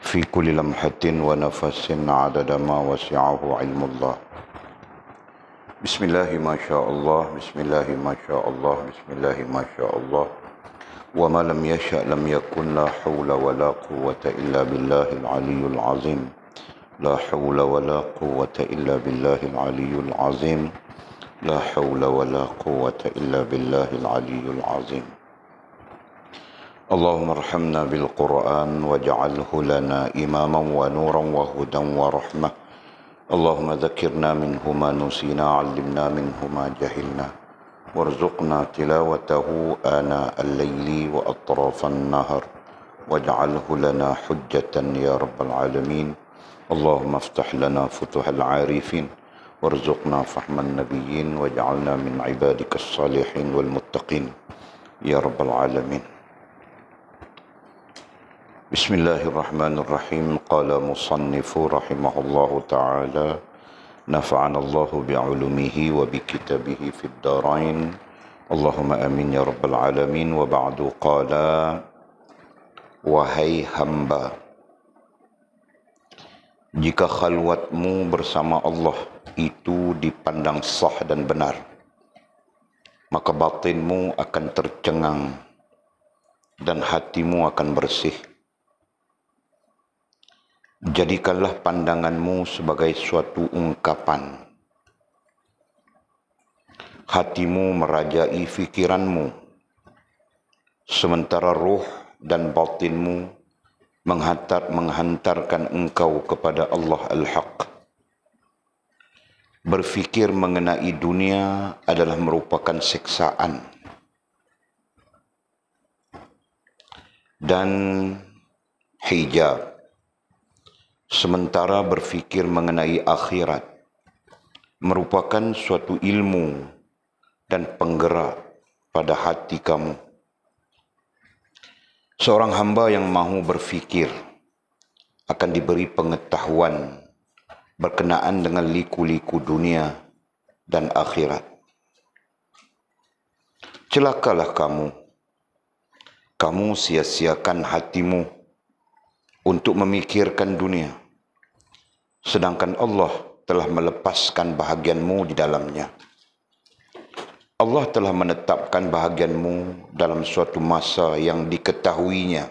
في كل لمحة ونفس عدد ما وسعه علم الله. بسم الله ما شاء الله، بسم الله ما شاء الله، بسم الله ما شاء الله، وما لم يشأ لم يكن، لا حول ولا قوة إلا بالله العلي العظيم، لا حول ولا قوة إلا بالله العلي العظيم، لا حول ولا قوة إلا بالله العلي العظيم. اللهم ارحمنا بالقرآن واجعله لنا إماما ونورا وهدى ورحمة. اللهم ذكرنا منه ما نسينا، علمنا منه ما جهلنا، وارزقنا تلاوته آناء الليل وأطراف النهر، واجعله لنا حجة يا رب العالمين. اللهم افتح لنا فتوح العارفين، وارزقنا فهم النبيين، واجعلنا من عبادك الصالحين والمتقين يا رب العالمين. بسم الله الرحمن الرحيم. قال مصنف رحمه الله تعالى: نفعنا الله بعلومه وبكتابه في الدارين، اللهم آمين يا رب العالمين. وبعد قال: wahai hamba, jika khalwatmu bersama Allah itu dipandang sah dan benar, maka batinmu akan tercengang dan hatimu akan bersih. Jadikanlah pandanganmu sebagai suatu ungkapan. Hatimu merajai fikiranmu, sementara ruh dan batinmu menghantarkan engkau kepada Allah Al-Haq. Berfikir mengenai dunia adalah merupakan siksaan dan hijab, sementara berfikir mengenai akhirat merupakan suatu ilmu dan penggerak pada hati kamu. Seorang hamba yang mahu berfikir akan diberi pengetahuan berkenaan dengan liku-liku dunia dan akhirat. Celakalah kamu sia-siakan hatimu untuk memikirkan dunia, sedangkan Allah telah melepaskan bahagianmu di dalamnya. Allah telah menetapkan bahagianmu dalam suatu masa yang diketahuinya.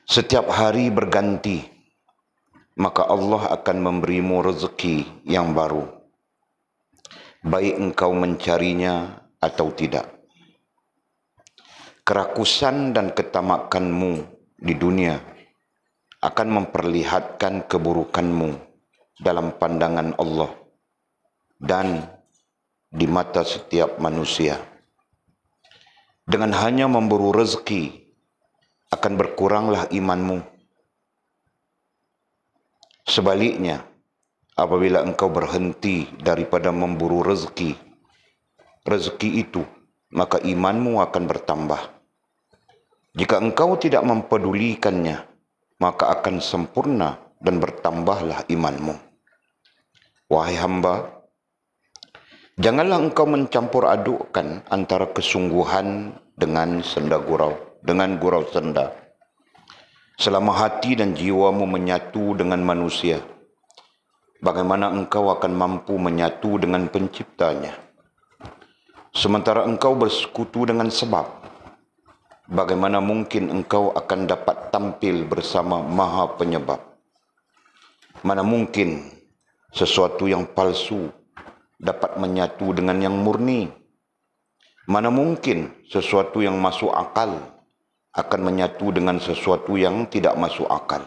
Setiap hari berganti, maka Allah akan memberimu rezeki yang baru, baik engkau mencarinya atau tidak. Kerakusan dan ketamakanmu di dunia akan memperlihatkan keburukanmu dalam pandangan Allah dan di mata setiap manusia. Dengan hanya memburu rezeki akan berkuranglah imanmu. Sebaliknya, apabila engkau berhenti daripada memburu rezeki itu, maka imanmu akan bertambah. Jika engkau tidak mempedulikannya, maka akan sempurna dan bertambahlah imanmu. Wahai hamba, janganlah engkau mencampur adukkan antara kesungguhan dengan gurau senda. Selama hati dan jiwamu menyatu dengan manusia, bagaimana engkau akan mampu menyatu dengan penciptanya? Sementara engkau bersekutu dengan sebab, bagaimana mungkin engkau akan dapat tampil bersama Maha Penyebab? Mana mungkin sesuatu yang palsu dapat menyatu dengan yang murni? Mana mungkin sesuatu yang masuk akal akan menyatu dengan sesuatu yang tidak masuk akal?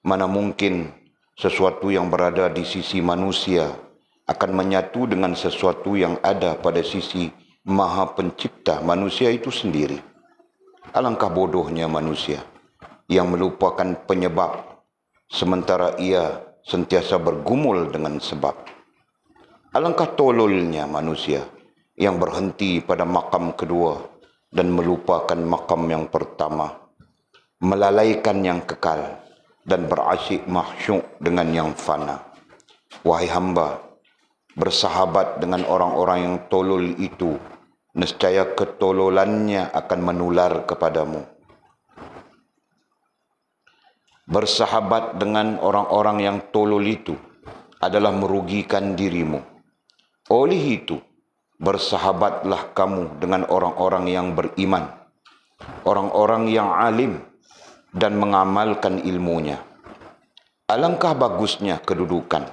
Mana mungkin sesuatu yang berada di sisi manusia akan menyatu dengan sesuatu yang ada pada sisi Maha Pencipta manusia itu sendiri? Alangkah bodohnya manusia yang melupakan penyebab, sementara ia sentiasa bergumul dengan sebab. Alangkah tololnya manusia yang berhenti pada makam kedua dan melupakan makam yang pertama, melalaikan yang kekal dan berasyik mahsyuk dengan yang fana. Wahai hamba, bersahabat dengan orang-orang yang tolol itu, nescaya ketololannya akan menular kepadamu. bersahabat dengan orang-orang yang tolol itu adalah merugikan dirimu. Oleh itu, bersahabatlah kamu dengan orang-orang yang beriman, orang-orang yang alim dan mengamalkan ilmunya. Alangkah bagusnya kedudukan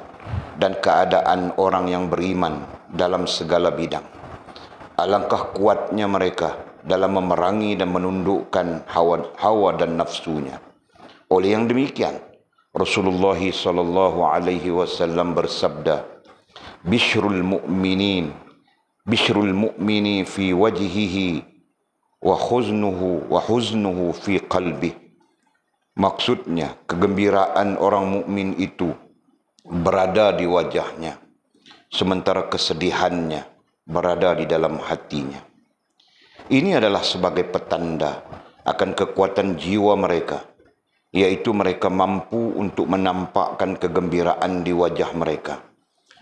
dan keadaan orang yang beriman dalam segala bidang. Alangkah kuatnya mereka dalam memerangi dan menundukkan hawa dan nafsunya. Oleh yang demikian, Rasulullah sallallahu alaihi wasallam bersabda, Bishrul mu'mini fi wajhihi wa huznuhu fi qalbih." Maksudnya, kegembiraan orang mukmin itu berada di wajahnya, sementara kesedihannya berada di dalam hatinya. Ini adalah sebagai petanda akan kekuatan jiwa mereka, yaitu mereka mampu untuk menampakkan kegembiraan di wajah mereka.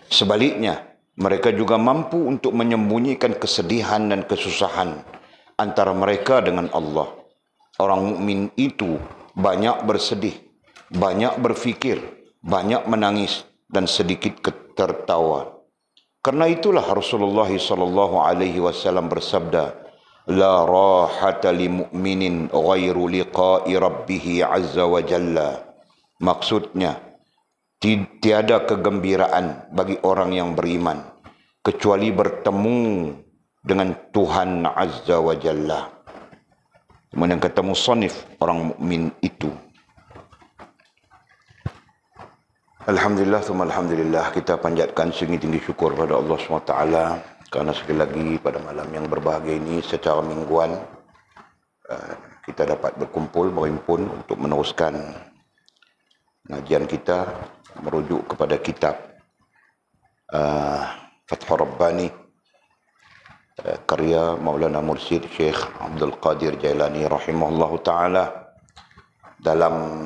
Sebaliknya, mereka juga mampu untuk menyembunyikan kesedihan dan kesusahan antara mereka dengan Allah. Orang mukmin itu banyak bersedih, banyak berfikir, banyak menangis dan sedikit tertawa. Karena itulah Rasulullah sallallahu alaihi wasallam bersabda, "La rahata li mu'minin ghairu liqa'i rabbih azza wa jalla." Maksudnya, tiada kegembiraan bagi orang yang beriman kecuali bertemu dengan Tuhan azza wa jalla. Kemudian kata musannif, orang mukmin itu. Alhamdulillah, alhamdulillah, kita panjatkan setinggi-tinggi syukur pada Allah SWT kerana sekali lagi pada malam yang berbahagia ini secara mingguan kita dapat berkumpul, berhimpun untuk meneruskan pengajian kita merujuk kepada kitab Fathur Rabbani, karya Maulana Mursyid Syekh Abdul Qadir Jailani rahimahullahu ta'ala. Dalam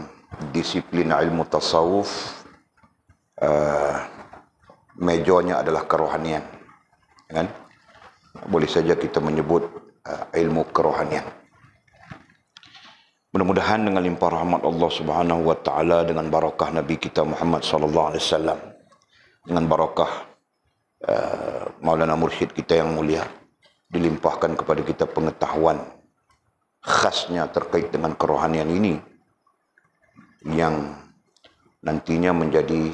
disiplin ilmu tasawuf, mejonya adalah kerohanian, kan? Boleh saja kita menyebut ilmu kerohanian. Mudah-mudahan dengan limpah rahmat Allah Subhanahu wa taala, dengan barakah Nabi kita Muhammad sallallahu alaihi wasallam, dengan barakah Maulana Mursyid kita yang mulia, dilimpahkan kepada kita pengetahuan khasnya terkait dengan kerohanian ini yang nantinya menjadi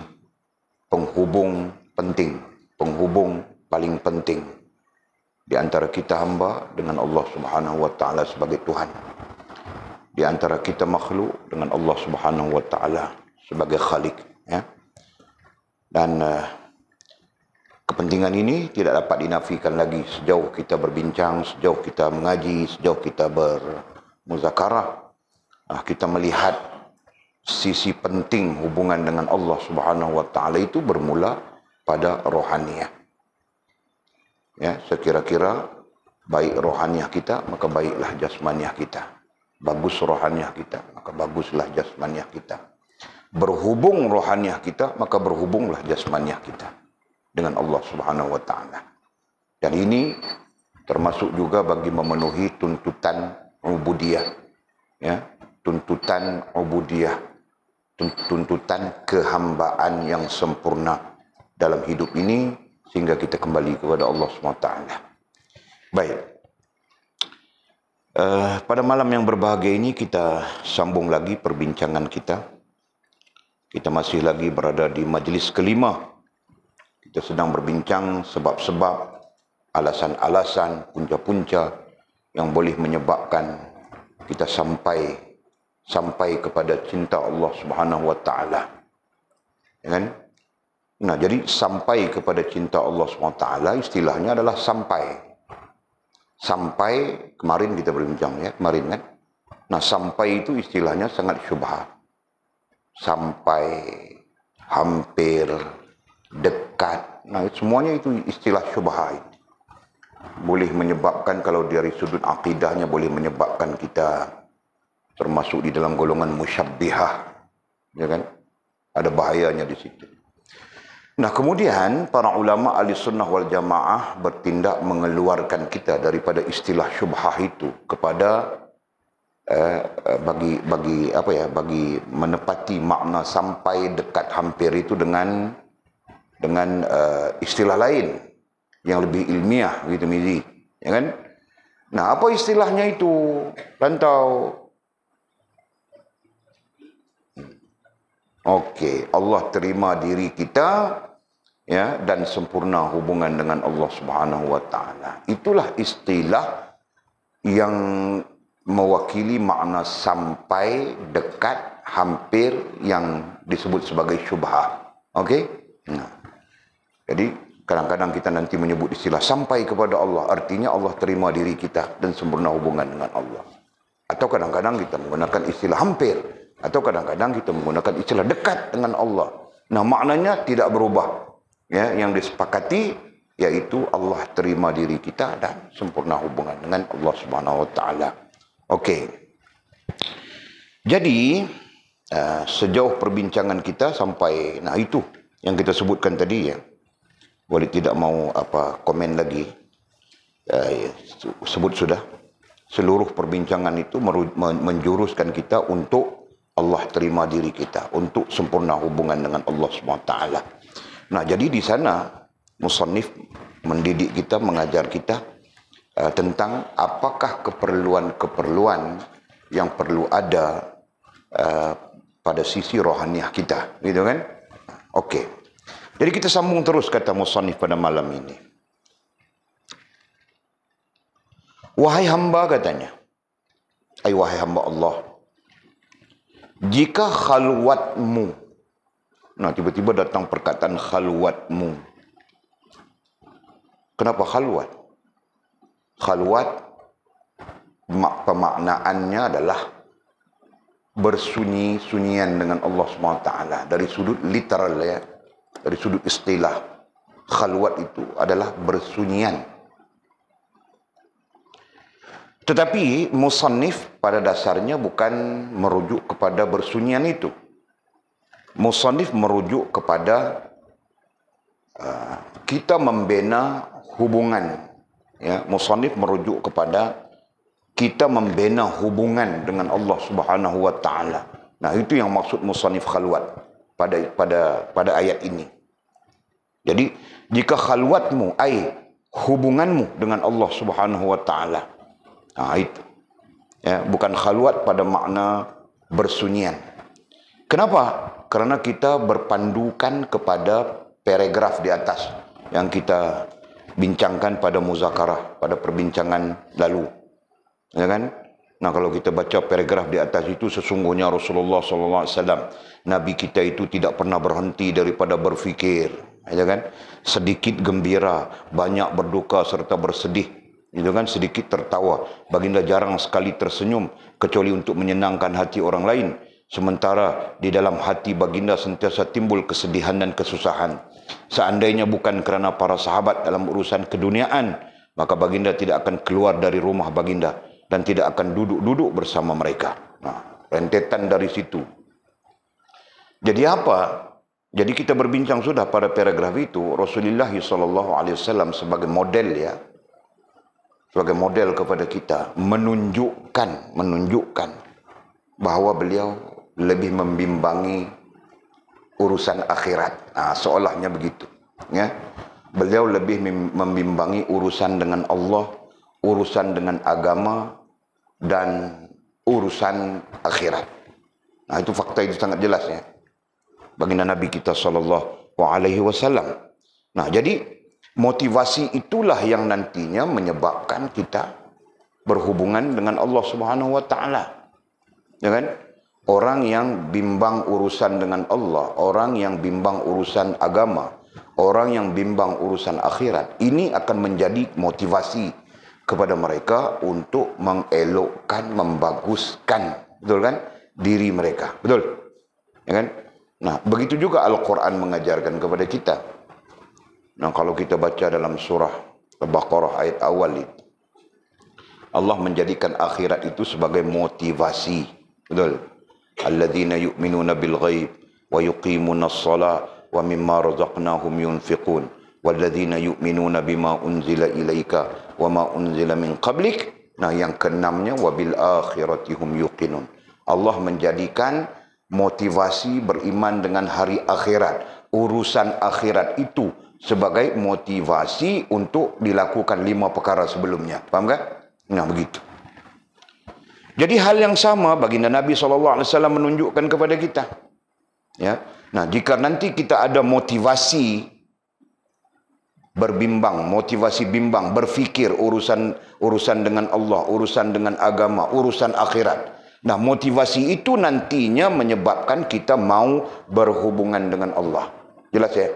penghubung penting, penghubung paling penting di antara kita hamba dengan Allah Subhanahu wa taala sebagai Tuhan, di antara kita makhluk dengan Allah Subhanahu wa taala sebagai Khalik, ya. Dan kepentingan ini tidak dapat dinafikan lagi sejauh kita berbincang, sejauh kita mengaji, sejauh kita bermuzakarah. Kita melihat sisi penting hubungan dengan Allah Subhanahu wa taala itu bermula pada rohaniah. Ya, sekira-kira baik rohaniah kita, maka baiklah jasmaniah kita. Bagus rohaniah kita, maka baguslah jasmaniah kita. Berhubung rohaniah kita, maka berhubunglah jasmaniah kita dengan Allah Subhanahu wa taala. Dan ini termasuk juga bagi memenuhi tuntutan ubudiyah, ya, tuntutan ubudiyah, tuntutan kehambaan yang sempurna dalam hidup ini sehingga kita kembali kepada Allah Subhanahu wa taala. Baik. Pada malam yang berbahagia ini kita sambung lagi perbincangan kita. Kita masih lagi berada di majlis kelima. Kita sedang berbincang sebab-sebab, alasan-alasan, punca-punca yang boleh menyebabkan kita sampai kepada cinta Allah Subhanahu wa taala. Ya kan? Nah, jadi sampai kepada cinta Allah Subhanahu wa taala istilahnya adalah sampai. Sampai, kemarin kita berbincang, ya, kemarin kan. Nah, sampai itu istilahnya sangat syubhat. Sampai, hampir, dekat. Nah, semuanya itu istilah syubhat. Boleh menyebabkan, kalau dari sudut akidahnya, boleh menyebabkan kita termasuk di dalam golongan musyabbihah, ya kan? Ada bahayanya di situ. Nah, kemudian para ulama ahli sunnah wal jamaah bertindak mengeluarkan kita daripada istilah syubhah itu kepada bagi menepati makna sampai dekat hampir itu dengan istilah lain yang lebih ilmiah gitu Mizi, ya kan? Nah, apa istilahnya itu? Rantau. Okey, Allah terima diri kita, ya, dan sempurna hubungan dengan Allah Subhanahu wa taala. Itulah istilah yang mewakili makna sampai, dekat, hampir, yang disebut sebagai syubhah. Okey? Nah, jadi kadang-kadang kita nanti menyebut istilah sampai kepada Allah, artinya Allah terima diri kita dan sempurna hubungan dengan Allah. Atau kadang-kadang kita menggunakan istilah hampir, atau kadang-kadang kita menggunakan istilah dekat dengan Allah. Nah, maknanya tidak berubah. Ya, yang disepakati yaitu Allah terima diri kita dan sempurna hubungan dengan Allah Subhanahu wa taala. Okey. Jadi sejauh perbincangan kita sampai itu yang kita sebutkan tadi, ya. Walid tidak mau komen lagi. Sebut sudah. Seluruh perbincangan itu menjuruskan kita untuk Allah terima diri kita, untuk sempurna hubungan dengan Allah Subhanahu wa taala. Nah, jadi di sana musannif mendidik kita, mengajar kita tentang apakah keperluan-keperluan yang perlu ada pada sisi rohaniah kita, gitu kan? Okey. Jadi kita sambung terus kata musannif pada malam ini. Wahai hamba, katanya, wahai hamba Allah, jika khalwatmu, nah tiba-tiba datang perkataan khalwatmu. Kenapa khalwat? Khalwat pemaknaannya adalah bersunyi-sunyian dengan Allah SWT. Dari sudut literal, ya, dari sudut istilah, khalwat itu adalah bersunyian. Tetapi musannif pada dasarnya bukan merujuk kepada bersunyian itu. Musannif merujuk kepada kita membina hubungan, ya. Musannif merujuk kepada kita membina hubungan dengan Allah Subhanahu wa taala. Nah, itu yang maksud musannif khalwat pada ayat ini. Jadi, jika khalwatmu hubunganmu dengan Allah Subhanahu wa taala. Nah, itu. Ya, bukan khalwat pada makna bersunyian. Kenapa? Karena kita berpandukan kepada paragraf di atas yang kita bincangkan pada muzakarah, pada perbincangan lalu. Ya kan? Nah, kalau kita baca paragraf di atas itu, sesungguhnya Rasulullah SAW, Nabi kita itu tidak pernah berhenti daripada berfikir. Ya kan? Sedikit gembira, banyak berduka serta bersedih. Itu kan, sedikit tertawa. Baginda jarang sekali tersenyum kecuali untuk menyenangkan hati orang lain. Sementara di dalam hati baginda sentiasa timbul kesedihan dan kesusahan. Seandainya bukan kerana para sahabat dalam urusan keduniaan, maka baginda tidak akan keluar dari rumah baginda dan tidak akan duduk-duduk bersama mereka. Nah, rentetan dari situ. Jadi apa? Jadi kita berbincang sudah pada paragraf itu, Rasulullah SAW sebagai model, ya, sebagai model kepada kita, menunjukkan bahawa beliau lebih membimbangi urusan akhirat. Seolahnya begitu, ya. Beliau lebih membimbangi urusan dengan Allah, urusan dengan agama, dan urusan akhirat. Nah, itu fakta itu sangat jelas, ya, baginda Nabi kita SAW. Nah, jadi motivasi itulah yang nantinya menyebabkan kita berhubungan dengan Allah Subhanahu wa taala. Ya kan? Orang yang bimbang urusan dengan Allah, orang yang bimbang urusan agama, orang yang bimbang urusan akhirat, ini akan menjadi motivasi kepada mereka untuk mengelokkan, membaguskan, betul kan, diri mereka. Betul? Ya kan? Nah, begitu juga Al-Quran mengajarkan kepada kita. Nah, kalau kita baca dalam surah Al-Baqarah ayat awal itu, Allah menjadikan akhirat itu sebagai motivasi. Betul? Alladzina yu'minuna bil ghaib wa yuqimuna as-salah wa mimma razaqnahum yunfiqun walladzina yu'minuna bima unzila ilaika wa ma unzila min qablik Nah, yang keenamnya wabil akhirati hum yuqinun. Allah menjadikan motivasi beriman dengan hari akhirat, urusan akhirat itu sebagai motivasi untuk dilakukan 5 perkara sebelumnya. Faham tak? Nah, begitu. Jadi hal yang sama baginda Nabi SAW menunjukkan kepada kita. Ya. Nah, jika nanti kita ada motivasi berbimbang, motivasi bimbang, berfikir urusan dengan Allah, urusan dengan agama, urusan akhirat. Nah, motivasi itu nantinya menyebabkan kita mau berhubungan dengan Allah. Jelas ya?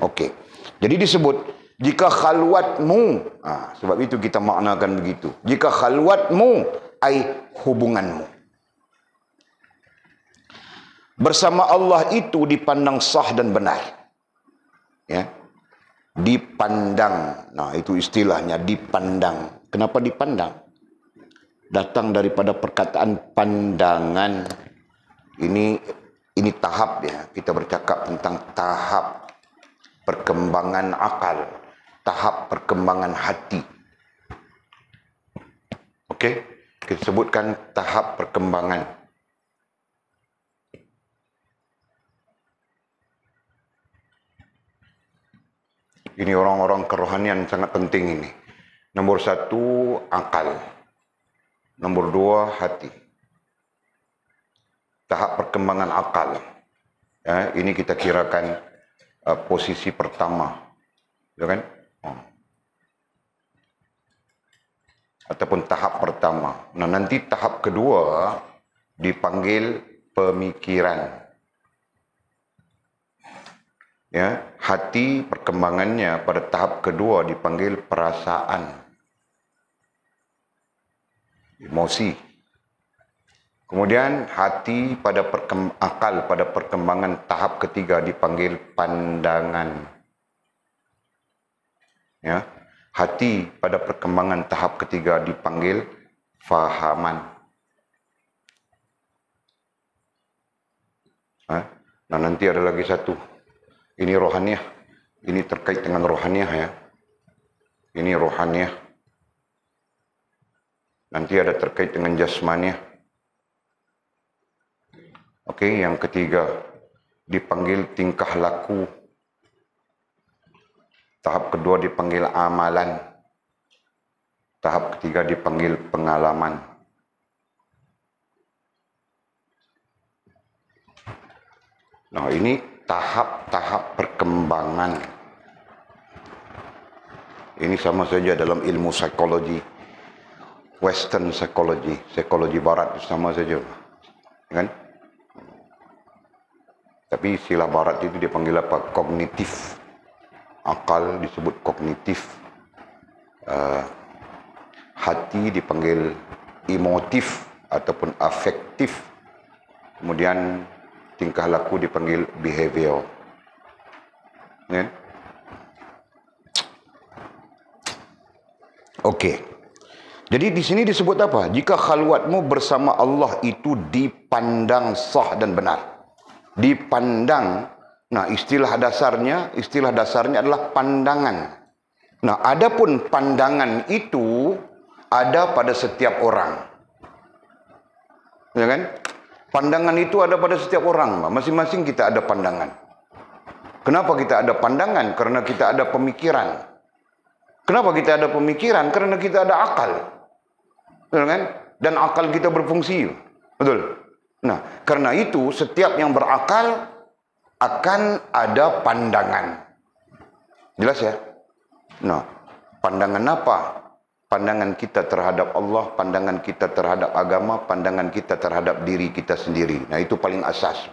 Okey. Jadi disebut jika khalwatmu, sebab itu kita maknakan begitu. Jika khalwatmu ai hubunganmu bersama Allah itu dipandang sah dan benar. Ya. Dipandang. Nah, itu istilahnya dipandang. Kenapa dipandang? Datang daripada perkataan pandangan. Ini tahap ya. Kita bercakap tentang tahap perkembangan akal, tahap perkembangan hati. Okey, kita sebutkan tahap perkembangan. Ini orang-orang kerohanian sangat penting ini. Nombor 1, akal. Nombor 2, hati. Tahap perkembangan akal. Ya, ini kita kirakan posisi pertama. Ya kan? Ataupun tahap pertama. Nah, nanti tahap kedua dipanggil pemikiran. Ya, hati perkembangannya pada tahap kedua dipanggil perasaan, emosi. Kemudian hati pada akal pada perkembangan tahap ketiga dipanggil pandangan. Ya, hati pada perkembangan tahap ketiga dipanggil fahaman. Nah, nanti ada lagi satu. Ini rohaniah. Ini terkait dengan rohaniah ya. Ini rohaniah. Nanti ada terkait dengan jasmaniah. Okey, yang ketiga dipanggil tingkah laku. Tahap kedua dipanggil amalan. Tahap ketiga dipanggil pengalaman. Nah, ini tahap-tahap perkembangan. Ini sama saja dalam ilmu psikologi, Western psychology, psikologi barat sama saja, kan? Tapi istilah barat itu dipanggil apa? Kognitif. Akal disebut kognitif. Hati dipanggil emotif ataupun afektif. Kemudian tingkah laku dipanggil behavior. Ya? Okey. Jadi di sini disebut apa? Jika khalwatmu bersama Allah itu dipandang sah dan benar. Dipandang. Nah, istilah dasarnya adalah pandangan. Nah, adapun pandangan itu ada pada setiap orang. Ya kan? Pandangan itu ada pada setiap orang. Masing-masing kita ada pandangan. Kenapa kita ada pandangan? Karena kita ada pemikiran. Kenapa kita ada pemikiran? Karena kita ada akal. Betul kan? Dan akal kita berfungsi. Betul? Nah, karena itu setiap yang berakal akan ada pandangan. Jelas ya? Nah, pandangan apa? Pandangan kita terhadap Allah, pandangan kita terhadap agama, pandangan kita terhadap diri kita sendiri. Nah, itu paling asas.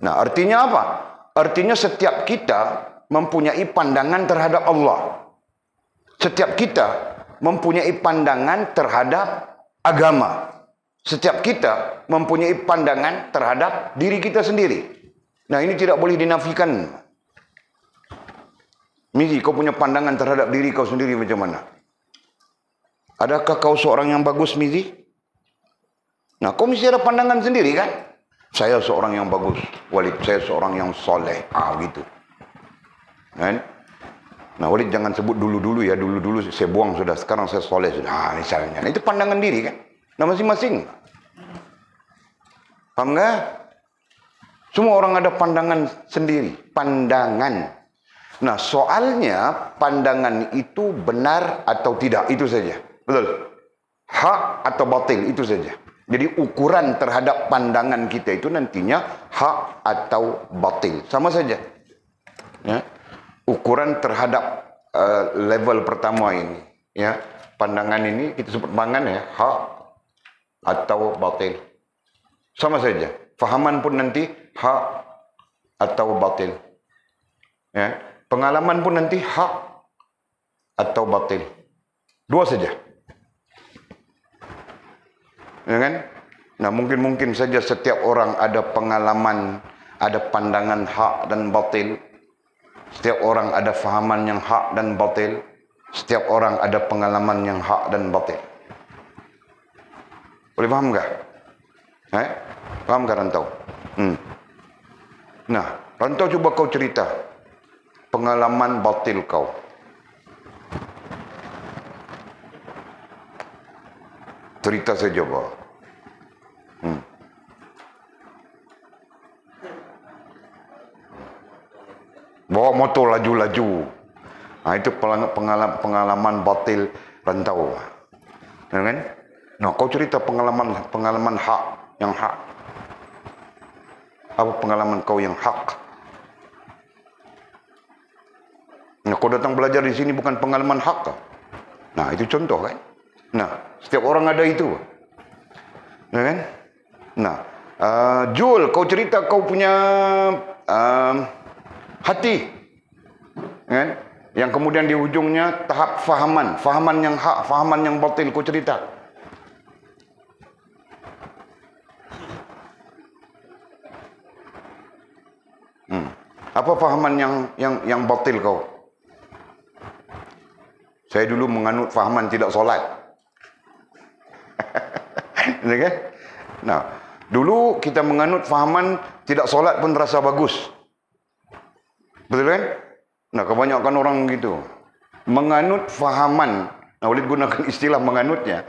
Nah, artinya apa? Artinya setiap kita mempunyai pandangan terhadap Allah. Setiap kita mempunyai pandangan terhadap agama. Setiap kita mempunyai pandangan terhadap diri kita sendiri. Nah, ini tidak boleh dinafikan. Mizi, kau punya pandangan terhadap diri kau sendiri macam mana? Adakah kau seorang yang bagus, Mizi? Nah, kau mesti ada pandangan sendiri kan? Saya seorang yang bagus, Walid. Saya seorang yang soleh. Gitu. Kan? Nah, Walid jangan sebut dulu-dulu ya, dulu-dulu saya buang sudah, sekarang saya soleh sudah. Misalnya. Nah, itu pandangan diri kan. Nah, masing-masing. Paham nggak? Semua orang ada pandangan sendiri. Pandangan. Nah, soalnya pandangan itu benar atau tidak, itu saja. Betul? Hak atau batil, itu saja. Jadi ukuran terhadap pandangan kita itu nantinya hak atau batil. Sama saja. Ya. Ukuran terhadap level pertama ini, ya, pandangan ini kita sebut pandangan ya, hak atau batil, sama saja. Fahaman pun nanti hak atau batil, ya. Pengalaman pun nanti hak atau batil, dua saja, ya kan? Nah, mungkin saja setiap orang ada pengalaman, ada pandangan hak dan batil. Setiap orang ada fahaman yang hak dan batil. Setiap orang ada pengalaman yang hak dan batil. Boleh faham tak? Faham tak Rantau? Nah, Rantau cuba kau cerita pengalaman batil kau. Cerita saja, bah. Bawa motor laju-laju. Nah, itu pengalaman batil Rantau. Ya kan? Nah, kau cerita pengalaman hak, yang hak. Apa pengalaman kau yang hak? Nah, kau datang belajar di sini bukan pengalaman hak kah? Nah, itu contoh kan? Nah, setiap orang ada itu. Ya kan? Nah, Jul, kau cerita kau punya hati, kan? Yang kemudian di ujungnya tahap fahaman yang hak, fahaman yang batil, kau cerita. Apa fahaman yang batil kau? Saya dulu menganut fahaman tidak solat. Kan? Nah, dulu kita menganut fahaman tidak solat pun terasa bagus. Betul kan? Nah, kebanyakan orang begitu. Menganut fahaman. Nah, Walid gunakan istilah menganutnya.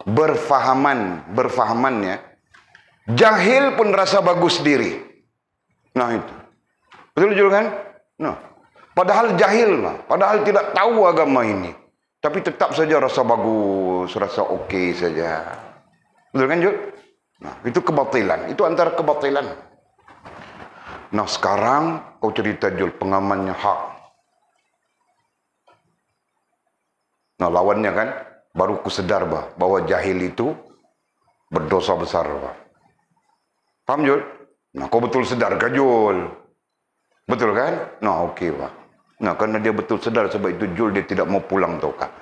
Berfahamannya. Jahil pun rasa bagus diri. Nah, itu. Betul juga kan? Nah, padahal jahil lah. Padahal tidak tahu agama ini. Tapi tetap saja rasa bagus, rasa okey saja. Betul kan, Jul? Nah, itu kebatilan. Itu antara kebatilan. Nah, sekarang kau cerita, Jul, pengamannya hak. Nah, lawannya kan, baru ku sedar bahwa jahil itu berdosa besar. Paham, Jul? Nah, kau betul sedar ke, Jul? Betul kan? Nah, okey, Pak. Nah, karena dia betul sedar, sebab itu Jul dia tidak mau pulang, tahu kah?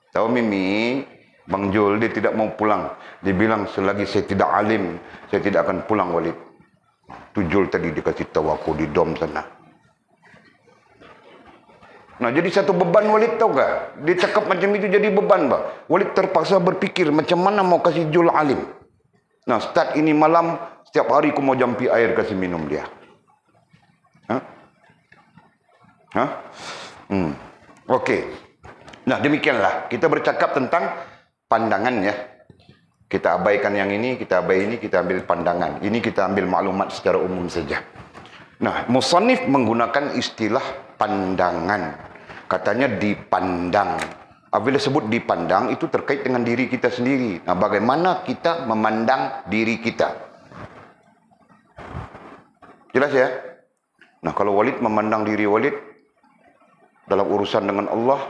Tahu Mimi, Bang Jul dia tidak mau pulang. Dia bilang, selagi saya tidak alim, saya tidak akan pulang, Walid. Tu Jul tadi dikasih tahu aku di dom sana. Nah, jadi satu beban Walid, tahu kah? Dia cakap macam itu jadi beban, Pak. Walid terpaksa berfikir macam mana mau kasih Jul alim. Nah, start ini malam, setiap hari aku mau jampi air kasih minum dia. Okey. Nah, demikianlah. Kita bercakap tentang pandangan ya. Kita abaikan yang ini, kita ambil pandangan. Ini kita ambil maklumat secara umum saja. Nah, musannif menggunakan istilah pandangan. Katanya dipandang. Apabila sebut dipandang, itu terkait dengan diri kita sendiri. Nah, bagaimana kita memandang diri kita? Jelas ya? Nah, kalau Walid memandang diri Walid dalam urusan dengan Allah,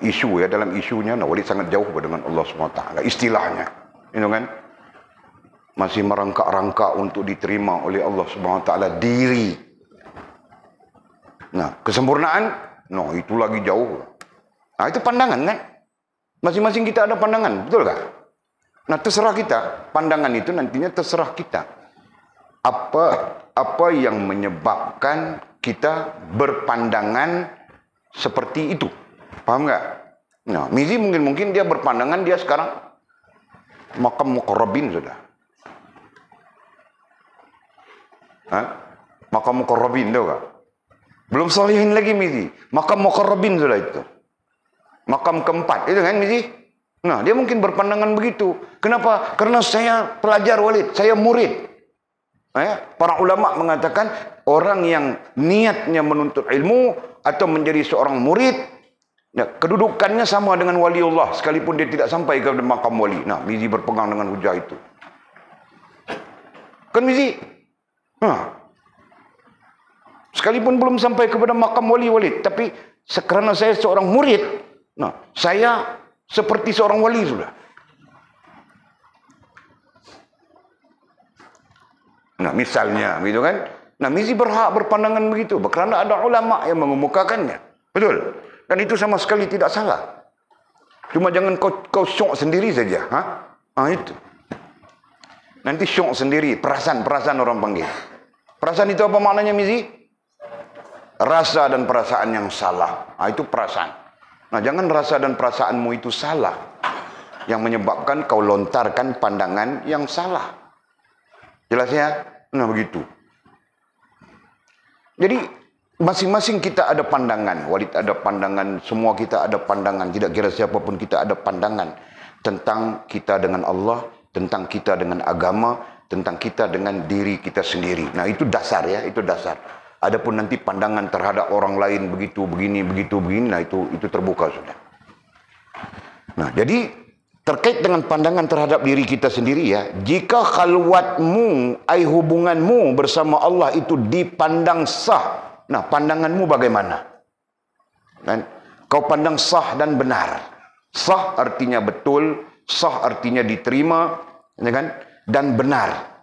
isu ya, dalam isunya, nah, Walid sangat jauh dengan Allah SWT. Istilahnya, itu kan, masih merangkak-rangkak untuk diterima oleh Allah SWT diri. Nah, kesempurnaan, no, itu lagi jauh. Nah, itu pandangan kan? Masing-masing kita ada pandangan, betul tak? Nah, terserah kita. Pandangan itu nantinya terserah kita. Apa yang menyebabkan kita berpandangan seperti itu? Paham nggak? Nah, Mizi mungkin dia berpandangan dia sekarang makam muqarrabin sudah. Makam muqarrabin tahu nggak? Belum solihin lagi Mizi. Makam muqarrabin sudah itu. Makam keempat. Itu kan Mizi? Nah, dia mungkin berpandangan begitu. Kenapa? Karena saya pelajar Walid. Saya murid. Para ulama mengatakan orang yang niatnya menuntut ilmu atau menjadi seorang murid, kedudukannya sama dengan waliullah sekalipun dia tidak sampai ke makam wali. Nah, Mizi berpegang dengan hujah itu. Kan Mizi? Sekalipun belum sampai kepada makam wali, tapi karena saya seorang murid, nah, saya seperti seorang wali sudah. Nah, misalnya, gitu kan? Nah, Mizi berhak berpandangan begitu, kerana ada ulama yang mengemukakannya. Betul? Dan itu sama sekali tidak salah. Cuma jangan kau syok sendiri saja. Itu. Nanti syok sendiri, perasaan orang panggil. Perasaan itu apa maknanya, Mizi? Rasa dan perasaan yang salah. Itu perasaan. Nah, jangan rasa dan perasaanmu itu salah, yang menyebabkan kau lontarkan pandangan yang salah. Jelas ya? Nah, begitu. Jadi, masing-masing kita ada pandangan. Walid ada pandangan. Semua kita ada pandangan. Tidak kira siapapun kita ada pandangan. Tentang kita dengan Allah. Tentang kita dengan agama. Tentang kita dengan diri kita sendiri. Nah, itu dasar ya. Itu dasar. Adapun nanti pandangan terhadap orang lain begitu, begini, nah itu terbuka sudah. Nah, jadi terkait dengan pandangan terhadap diri kita sendiri ya, jika khalwatmu, hubunganmu bersama Allah itu dipandang sah, nah pandanganmu bagaimana? Dan kau pandang sah dan benar. Sah artinya betul, sah artinya diterima, ya kan? Dan benar.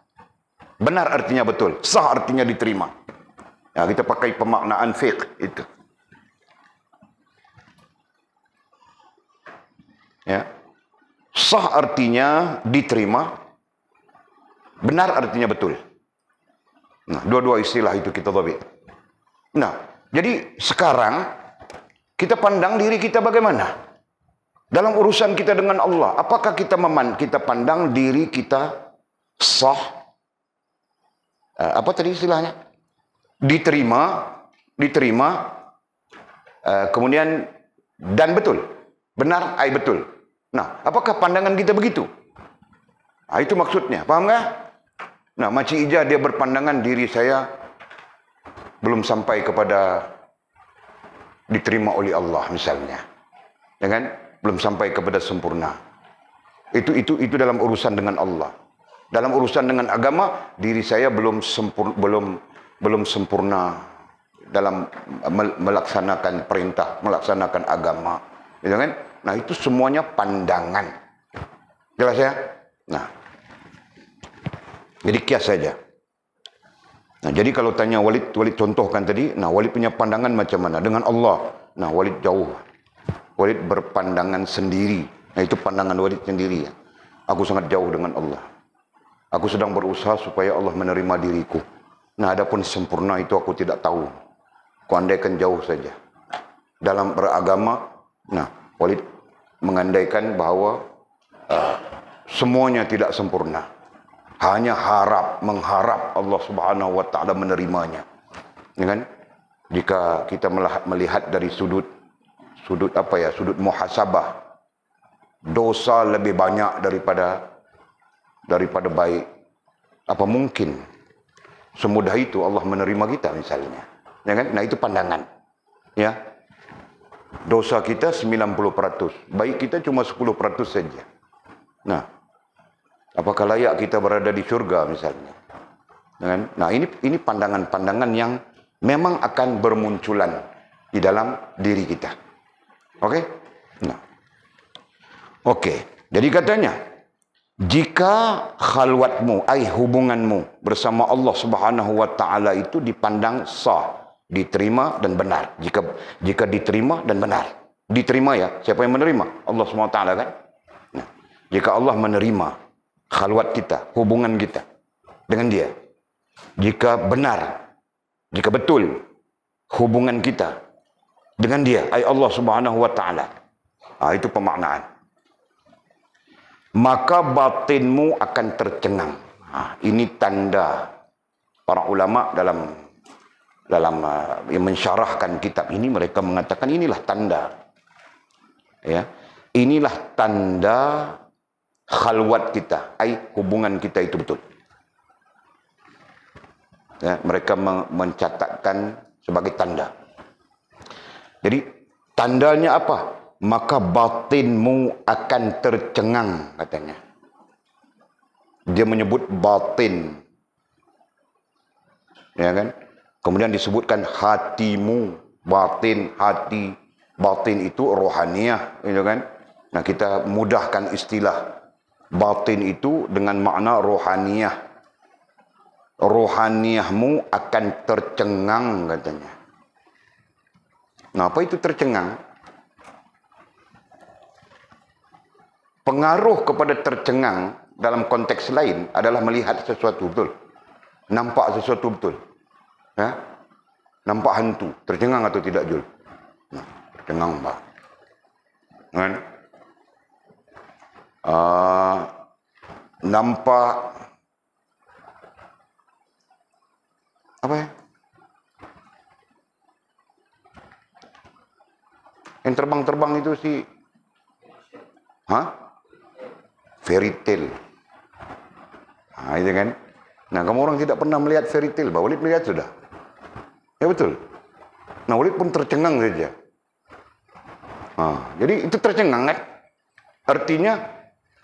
Benar artinya betul, sah artinya diterima. Ya, kita pakai pemaknaan fiqh itu. Ya. Sah artinya diterima, benar artinya betul. Nah, dua-dua istilah itu kita tahu. Nah, jadi sekarang kita pandang diri kita bagaimana? Dalam urusan kita dengan Allah, apakah kita pandang diri kita sah? Apa tadi istilahnya? Diterima, kemudian dan betul, benar, betul. Nah, apakah pandangan kita begitu? Nah, itu maksudnya, paham nggak? Nah, Makcik Ija dia berpandangan diri saya belum sampai kepada diterima oleh Allah misalnya, ya kan? Belum sampai kepada sempurna. Itu dalam urusan dengan Allah. Dalam urusan dengan agama, diri saya belum sempurna dalam melaksanakan perintah, melaksanakan agama, gitu kan? Nah, itu semuanya pandangan. Jelas ya? Nah, jadi kias saja. Nah, jadi kalau tanya Walid contohkan tadi, nah Walid punya pandangan macam mana dengan Allah? Nah, Walid jauh. Walid berpandangan sendiri. Nah, itu pandangan Walid sendiri ya. Aku sangat jauh dengan Allah. Aku sedang berusaha supaya Allah menerima diriku. Nah, adapun sempurna itu aku tidak tahu. Ku andaikan jauh saja. Dalam beragama, nah, Walid mengandaikan bahwa semuanya tidak sempurna. Hanya mengharap Allah Subhanahu wa taala menerimanya. Ya kan? Jika kita melihat dari sudut muhasabah, dosa lebih banyak daripada baik. Apa mungkin semudah itu Allah menerima kita misalnya, ya kan? Nah, itu pandangan, ya. Dosa kita 90%, baik kita cuma 10% saja. Nah, apakah layak kita berada di surga misalnya? Ya kan? Nah, ini pandangan-pandangan yang memang akan bermunculan di dalam diri kita. Oke? Nah. Oke. Jadi katanya, jika khalwatmu, hubunganmu bersama Allah Subhanahu wa taala itu dipandang sah, diterima dan benar. Jika diterima dan benar. Diterima ya, siapa yang menerima? Allah Subhanahu wa taala kan? Nah, jika Allah menerima khalwat kita, hubungan kita dengan Dia. Jika benar, jika betul hubungan kita dengan Dia, Allah Subhanahu wa taala. Itu pemaknaan. Maka batinmu akan tercengang. Ini tanda para ulama dalam dalam mensyarahkan kitab ini, mereka mengatakan inilah tanda, ya, inilah tanda khalwat kita, hubungan kita itu betul. Ya, mereka mencatatkan sebagai tanda. Jadi tandanya apa? Maka batinmu akan tercengang, katanya. Dia menyebut batin, ya kan? Kemudian disebutkan hatimu, batin, hati. Batin itu rohaniyah, gitu kan? Nah, kita mudahkan istilah batin itu dengan makna rohaniyah. Rohaniyahmu akan tercengang, katanya. Nah, apa itu tercengang? Pengaruh kepada tercengang dalam konteks lain adalah melihat sesuatu, betul? Nampak sesuatu, betul? Ya? Nampak hantu, tercengang atau tidak, Jul? Nah, tercengang, Pak. Kan? Nampak apa ya? Yang terbang-terbang itu fairy tale. Nah, itu kan. Nah, kamu orang tidak pernah melihat fairy tale, Pak Walid melihat sudah. Ya betul. Nah, Walid pun tercengang saja. Jadi itu tercengang, kan? Artinya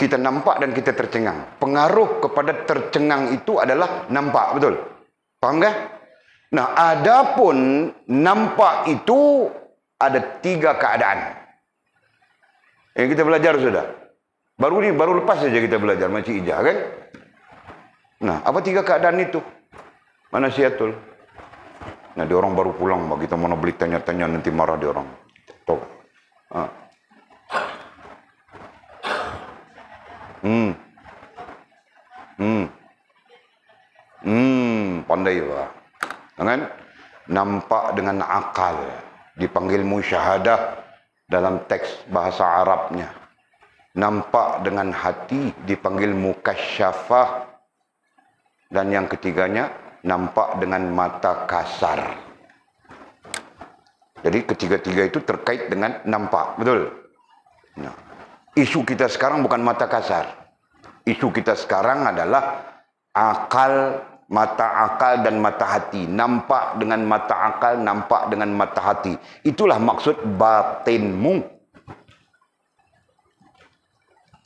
kita nampak dan kita tercengang. Pengaruh kepada tercengang itu adalah nampak, betul? Paham kan? Nah, adapun nampak itu ada 3 keadaan. Yang kita belajar sudah. Baru lepas saja kita belajar Makcik Ijah, kan? Nah, apa 3 keadaan itu? Mana Siatul? Nah, dia orang baru pulang, Pak. Kita mana beli tanya-tanya, nanti marah dia orang. Tuh. Pandai, Pak. Kan? Nampak dengan akal. Dipanggil musyahadah dalam teks bahasa Arabnya. Nampak dengan hati dipanggil mukasyafah. Dan yang ketiganya, nampak dengan mata kasar. Jadi ketiga-tiga itu terkait dengan nampak, betul? Nah, isu kita sekarang bukan mata kasar. Isu kita sekarang adalah akal, mata akal dan mata hati. Nampak dengan mata akal, nampak dengan mata hati. Itulah maksud batinmu.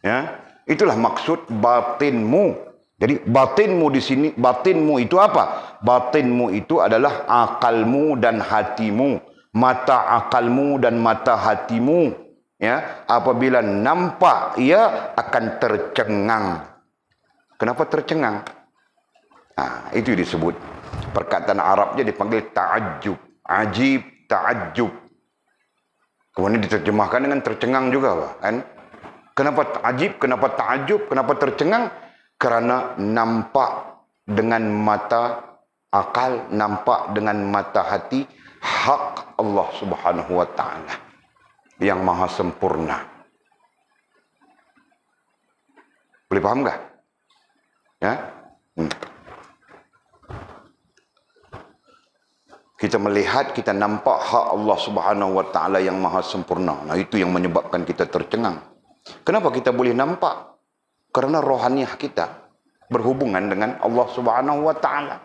Ya, itulah maksud batinmu. Jadi batinmu di sini, batinmu itu apa? Batinmu itu adalah akalmu dan hatimu, mata akalmu dan mata hatimu. Ya, apabila nampak, ia akan tercengang. Kenapa tercengang? Nah, itu disebut. Perkataan Arabnya dipanggil ta'ajjub. Ajib, ta'ajjub. Kemudian diterjemahkan dengan tercengang juga, Pak. Kan? Kenapa ta'ajib? Kenapa ta'ajjub? Kenapa tercengang? Karena nampak dengan mata akal, nampak dengan mata hati hak Allah Subhanahu wa ta'ala yang maha sempurna. Boleh paham enggak? Ya? Kita melihat, kita nampak hak Allah Subhanahu wa ta'ala yang maha sempurna. Nah, itu yang menyebabkan kita tercengang. Kenapa kita boleh nampak? Karena rohaniah kita berhubungan dengan Allah Subhanahu wa ta'ala.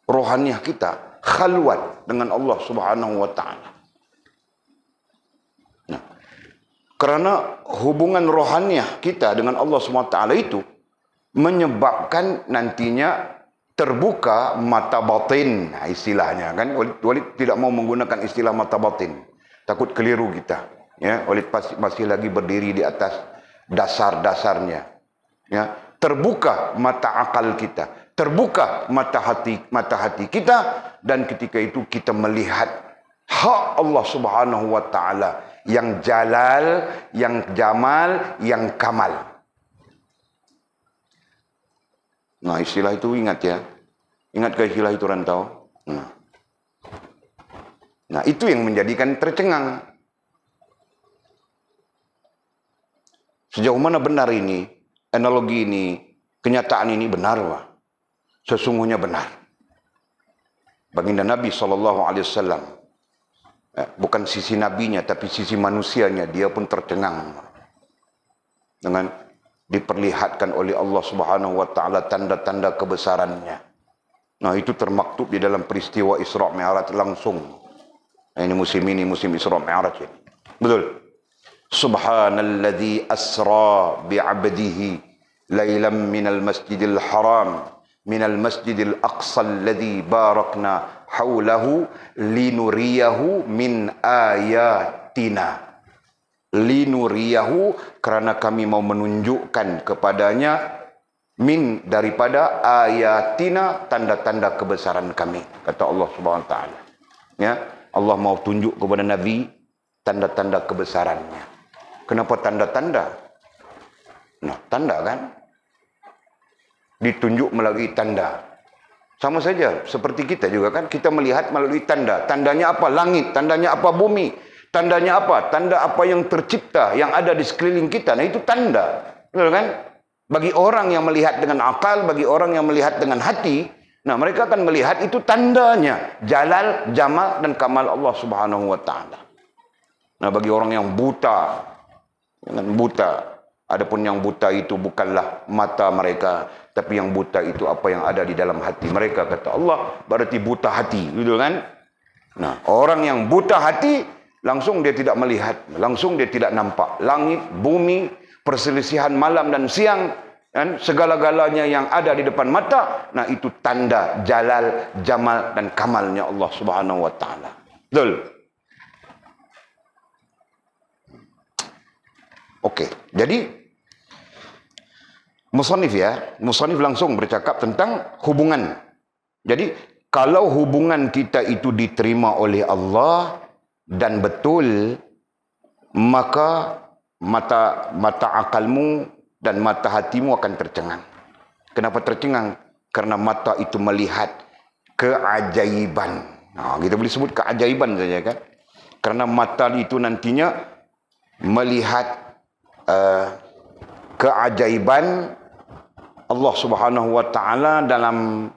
Rohaniah kita khalwat dengan Allah Subhanahu wa ta'ala. Nah, karena hubungan rohaniah kita dengan Allah Subhanahu wa ta'ala itu menyebabkan nantinya terbuka mata batin. Nah, istilahnya kan, Walid tidak mau menggunakan istilah mata batin. Takut keliru kita. Ya, Walid masih lagi berdiri di atas dasar-dasarnya. Ya, terbuka mata akal kita, terbuka mata hati kita, dan ketika itu kita melihat hak Allah Subhanahu wa ta'ala yang jalal, yang jamal, yang kamal. Nah, istilah itu ingat ya. Ingat ke istilah itu, Rantau? Nah, itu yang menjadikan tercengang. Sejauh mana benar ini? Analogi ini, kenyataan ini benar, Pak. Sesungguhnya benar. baginda Nabi SAW. Bukan sisi nabinya, tapi sisi manusianya, dia pun tercengang dengan diperlihatkan oleh Allah Subhanahu wa taala tanda-tanda kebesarannya. Nah, itu termaktub di dalam peristiwa Isra Mi'raj langsung. Nah, ini musim Isra Mi'raj ini. Betul. Subhanalladzi asra bi'abdihi lailan minal masjidil haram minal masjidil aqsa alladzi barakna haulahu linuriyahu min ayatina. Linuriyahu, karena kami mau menunjukkan kepadanya, min, daripada ayatina, tanda-tanda kebesaran kami, kata Allah Subhanahu wa taala. Ya, Allah mau tunjuk kepada Nabi tanda-tanda kebesarannya. Kenapa tanda-tanda? Nah, tanda kan ditunjuk melalui tanda. Sama saja seperti kita juga kan, kita melihat melalui tanda. Tandanya apa? Langit. Tandanya apa? Bumi. Tandanya apa? Tanda apa yang tercipta, yang ada di sekeliling kita. Nah, itu tanda. Betul kan? Bagi orang yang melihat dengan akal, bagi orang yang melihat dengan hati, nah mereka akan melihat itu tandanya. Jalal, jamal, dan kamal Allah Subhanahu wa ta'ala. Nah, bagi orang yang buta, dengan buta, adapun yang buta itu bukanlah mata mereka, tapi yang buta itu apa yang ada di dalam hati mereka, kata Allah. Berarti buta hati, gitu kan? Nah, orang yang buta hati, langsung dia tidak melihat, langsung dia tidak nampak langit, bumi, perselisihan malam dan siang, dan segala-galanya yang ada di depan mata. Nah, itu tanda jalal, jamal, dan kamalnya Allah Subhanahu wa ta'ala. Betul? Oke, jadi Musannif langsung bercakap tentang hubungan. Jadi, kalau hubungan kita itu diterima oleh Allah dan betul, maka mata akalmu dan mata hatimu akan tercengang. Kenapa tercengang? Karena mata itu melihat keajaiban. Nah, kita boleh sebut keajaiban saja kan? Karena mata itu nantinya melihat keajaiban Allah Subhanahu wa taala dalam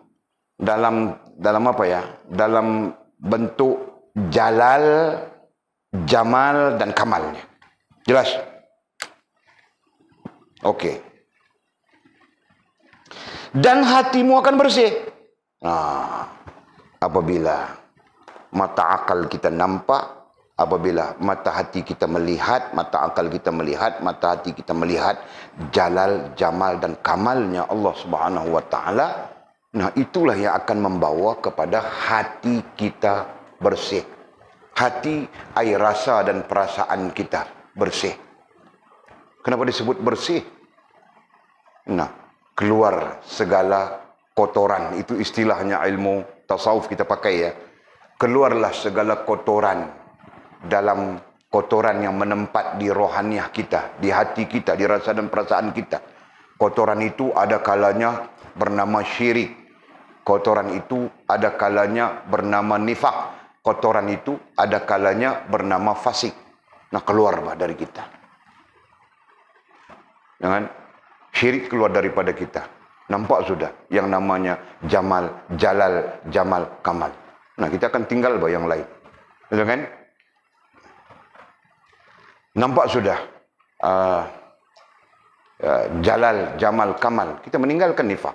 apa ya? Dalam bentuk jalal, jamal, dan kamalnya. Jelas? Oke. Dan hatimu akan bersih. Nah, apabila mata akal kita nampak, apabila mata hati kita melihat, mata akal kita melihat, mata hati kita melihat jalal, jamal, dan kamalnya Allah Subhanahu wa taala, nah itulah yang akan membawa kepada hati kita bersih. Hati, air rasa dan perasaan kita bersih. Kenapa disebut bersih? Nah, keluar segala kotoran. Itu istilahnya ilmu tasawuf kita pakai ya. Keluarlah segala kotoran dalam kotoran yang menempat di rohaniah kita, di hati kita, di rasa dan perasaan kita. Kotoran itu ada kalanya bernama syirik. Kotoran itu ada kalanya bernama nifak. Kotoran itu ada kalanya bernama fasik. Nah, keluar dari kita. Jangan syirik keluar daripada kita. Nampak sudah yang namanya jamal, jalal, jamal, kamal. Nah, kita akan tinggal yang lain. Betul kan? Nampak sudah jalal, jamal, kamal. Kita meninggalkan nifak.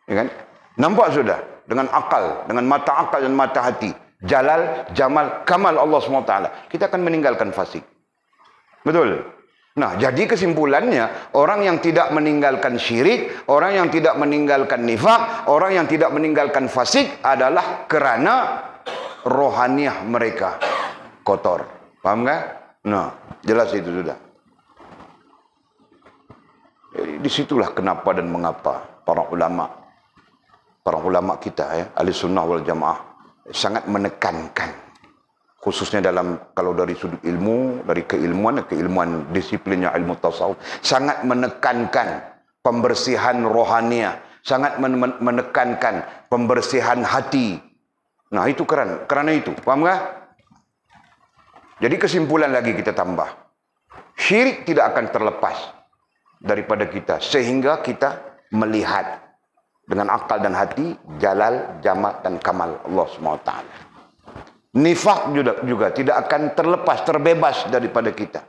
Ya kan? Nampak sudah dengan akal, dengan mata akal dan mata hati. Jalal, jamal, kamal Allah SWT. Kita akan meninggalkan fasik. Betul? Nah, jadi kesimpulannya, orang yang tidak meninggalkan syirik, orang yang tidak meninggalkan nifak, orang yang tidak meninggalkan fasik adalah kerana rohaniah mereka kotor. Paham kan? Nah, jelas itu sudah. Jadi, disitulah kenapa dan mengapa para ulama kita ya, ahli sunnah wal jamaah sangat menekankan, khususnya kalau dari sudut ilmu, dari keilmuan disiplinnya ilmu tasawuf, sangat menekankan pembersihan rohania, sangat menekankan pembersihan hati. Nah, itu kerana itu, paham tak? Jadi kesimpulan lagi kita tambah, syirik tidak akan terlepas daripada kita sehingga kita melihat dengan akal dan hati, jalal, jamal dan kamal Allah SWT. Nifak juga tidak akan terlepas, terbebas daripada kita.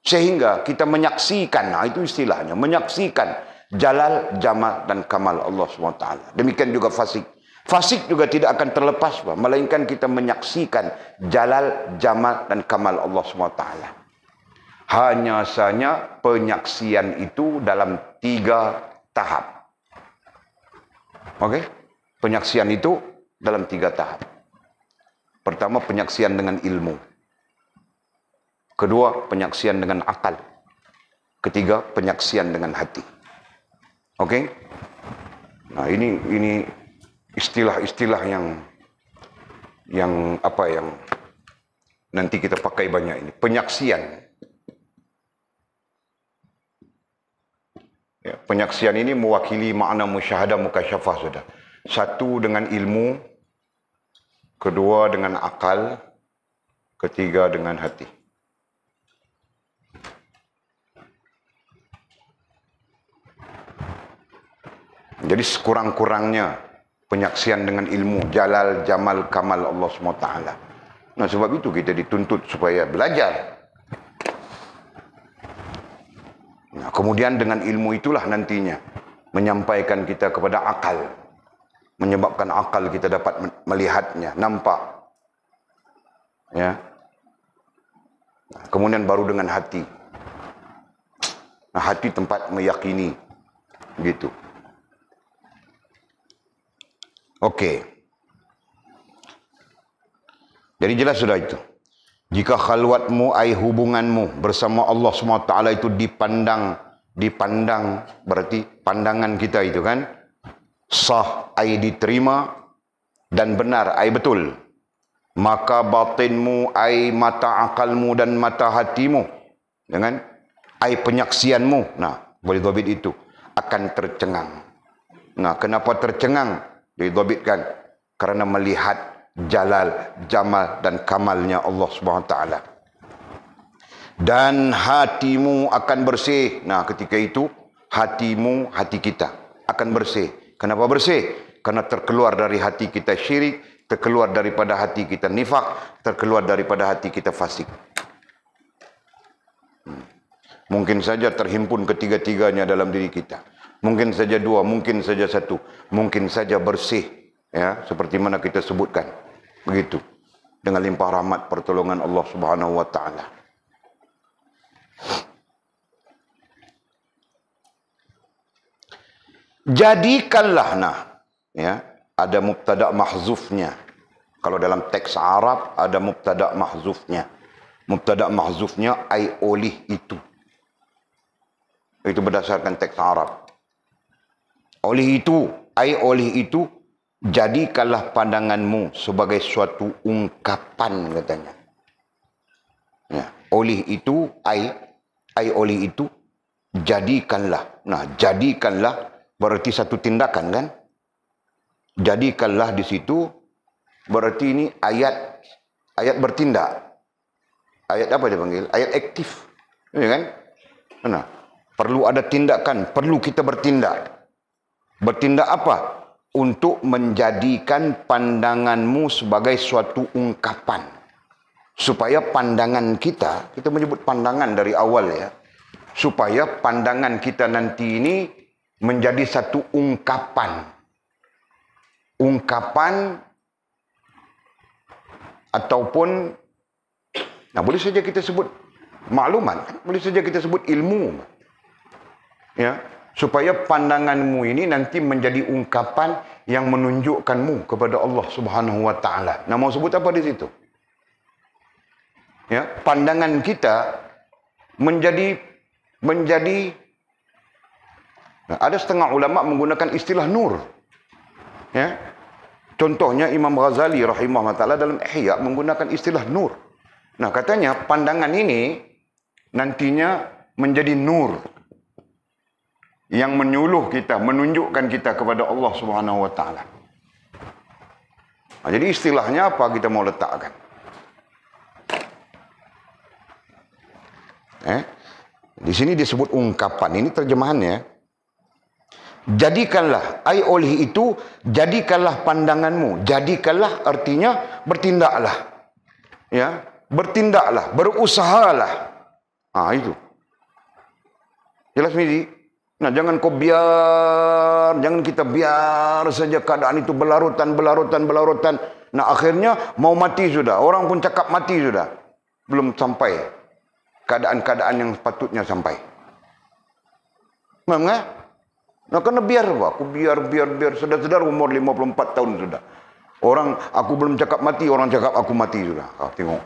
Sehingga kita menyaksikan, nah itu istilahnya, menyaksikan jalal, jamal dan kamal Allah SWT. Demikian juga fasik. Fasik juga tidak akan terlepas, melainkan kita menyaksikan jalal, jamal dan kamal Allah SWT. Hanya saja penyaksian itu dalam 3 tahap. Okey? Penyaksian itu dalam 3 tahap. Pertama, penyaksian dengan ilmu. Kedua, penyaksian dengan akal. Ketiga, penyaksian dengan hati. Okey? Nah, ini istilah-istilah yang nanti kita pakai banyak ini. Penyaksian. Ya, penyaksian ini mewakili makna musyahadah mukasyafah sudah. Satu dengan ilmu, kedua dengan akal, ketiga dengan hati. Jadi sekurang-kurangnya penyaksian dengan ilmu, jalal, jamal, kamal Allah SWT. Nah, sebab itu kita dituntut supaya belajar. Nah, kemudian dengan ilmu itulah nantinya menyampaikan kita kepada akal. Menyebabkan akal kita dapat melihatnya, nampak. Ya. Nah, kemudian baru dengan hati. Nah, hati tempat meyakini. Gitu. Okey. Jadi jelas sudah itu. Jika khalwatmu, hubunganmu bersama Allah SWT itu dipandang, berarti pandangan kita itu kan, sah, diterima, dan benar, betul. Maka batinmu, mata akalmu dan mata hatimu, dengan penyaksianmu, nah, boleh dhabit itu, akan tercengang. Nah, kenapa tercengang? Didhabitkan karena melihat jalal, jamal dan kamalnya Allah SWT. Dan hatimu akan bersih. Nah, ketika itu hatimu, hati kita akan bersih. Kenapa bersih? Karena terkeluar dari hati kita syirik, terkeluar daripada hati kita nifak, terkeluar daripada hati kita fasik. Mungkin saja terhimpun ketiga-tiganya dalam diri kita. Mungkin saja 2, mungkin saja 1, mungkin saja bersih, ya, seperti mana kita sebutkan. Begitu. Dengan limpah rahmat pertolongan Allah Subhanahu wa taala. Jadikanlah, nah, ya, ada mubtada mahzufnya. Kalau dalam teks Arab ada mubtada mahzufnya. Mubtada mahzufnya oleh itu. Itu berdasarkan teks Arab. Oleh itu, jadikanlah pandanganmu sebagai suatu ungkapan, katanya. Ya, oleh itu, oleh itu, jadikanlah. Nah, jadikanlah berarti satu tindakan, kan? Jadikanlah di situ berarti ini ayat bertindak. Ayat apa dia panggil? Ayat aktif. Ya kan? Nah, perlu ada tindakan, perlu kita bertindak. Bertindak apa? Untuk menjadikan pandanganmu sebagai suatu ungkapan. Supaya pandangan kita menyebut pandangan dari awal, ya. Supaya pandangan kita nanti ini menjadi satu ungkapan. Ungkapan ataupun, nah, boleh saja kita sebut maklumat, boleh saja kita sebut ilmu. Ya. Supaya pandanganmu ini nanti menjadi ungkapan yang menunjukkanmu kepada Allah Subhanahu wa taala. Nah, mau sebut apa di situ? Ya, pandangan kita menjadi nah, ada setengah ulama menggunakan istilah nur. Ya. Contohnya Imam Ghazali rahimahullah taala dalam Ihya menggunakan istilah nur. Nah, katanya pandangan ini nantinya menjadi nur yang menyuluh kita, menunjukkan kita kepada Allah Subhanahu wa taala. Nah, jadi istilahnya apa kita mau letakkan? Di sini disebut ungkapan. Ini terjemahannya. Jadikanlah, ai oleh itu, jadikanlah pandanganmu. Jadikanlah artinya bertindaklah. Ya, bertindaklah, berusahalah. Itu. Jelas Mizi? Nah, jangan kita biar saja keadaan itu berlarutan. Nah, akhirnya mau mati sudah. Orang pun cakap mati sudah. Belum sampai keadaan-keadaan yang sepatutnya sampai. Memang eh? Nah, kena biar aku biar. Sedar umur 54 tahun sudah. Orang, aku belum cakap mati, orang cakap aku mati sudah. Tengok.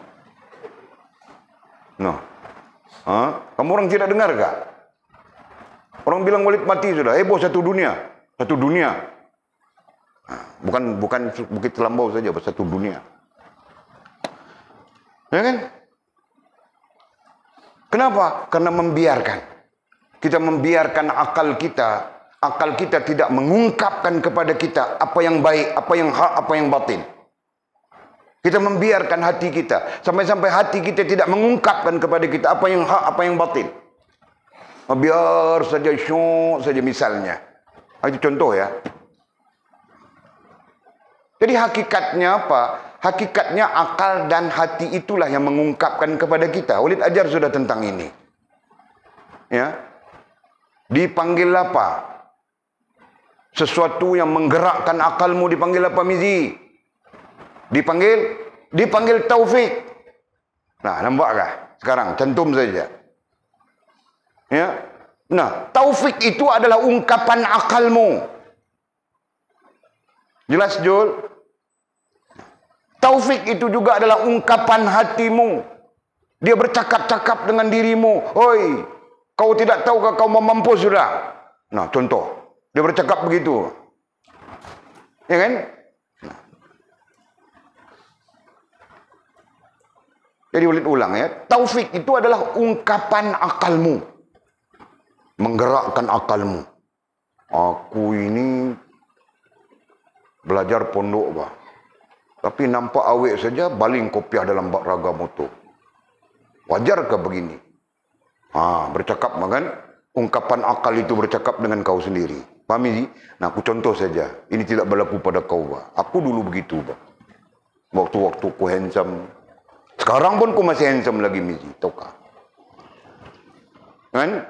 Nah. Kamu orang tidak dengar kah? Orang bilang Walid mati sudah. Heboh satu dunia. Bukan Bukit Telambau saja, satu dunia. Ya kan? Kenapa? Karena membiarkan. Kita membiarkan akal kita tidak mengungkapkan kepada kita apa yang baik, apa yang hak, apa yang batin. Kita membiarkan hati kita. Sampai-sampai hati kita tidak mengungkapkan kepada kita apa yang hak, apa yang batin. Biar saja syuk saja misalnya. Itu contoh ya. Jadi hakikatnya apa? Hakikatnya akal dan hati itulah yang mengungkapkan kepada kita. Walid ajar sudah tentang ini. Ya. Dipanggil apa? Sesuatu yang menggerakkan akalmu dipanggil apa, Mizi? Dipanggil taufik. Nah, nampakkah? Sekarang cantum saja. Ya. Nah, taufik itu adalah ungkapan akalmu. Jelas, Jul? Taufik itu juga adalah ungkapan hatimu. Dia bercakap-cakap dengan dirimu. Hoi, kau tidak tahukah kau mampus sudah? Nah, contoh. Dia bercakap begitu. Ya kan? Nah. Jadi Walid ulang ya. Taufik itu adalah ungkapan akalmu. Menggerakkan akalmu. Aku ini belajar pondok, bah. Tapi nampak awet saja baling kopiah dalam bak raga motor. Wajarkah begini? Bercakap kan? Ungkapan akal itu bercakap dengan kau sendiri. Paham ini? Nah, aku contoh saja. Ini tidak berlaku pada kau, bah. Aku dulu begitu, bah. Waktu-waktu ku handsome. Sekarang pun ku masih handsome lagi, Mizi. Taukah? Kan?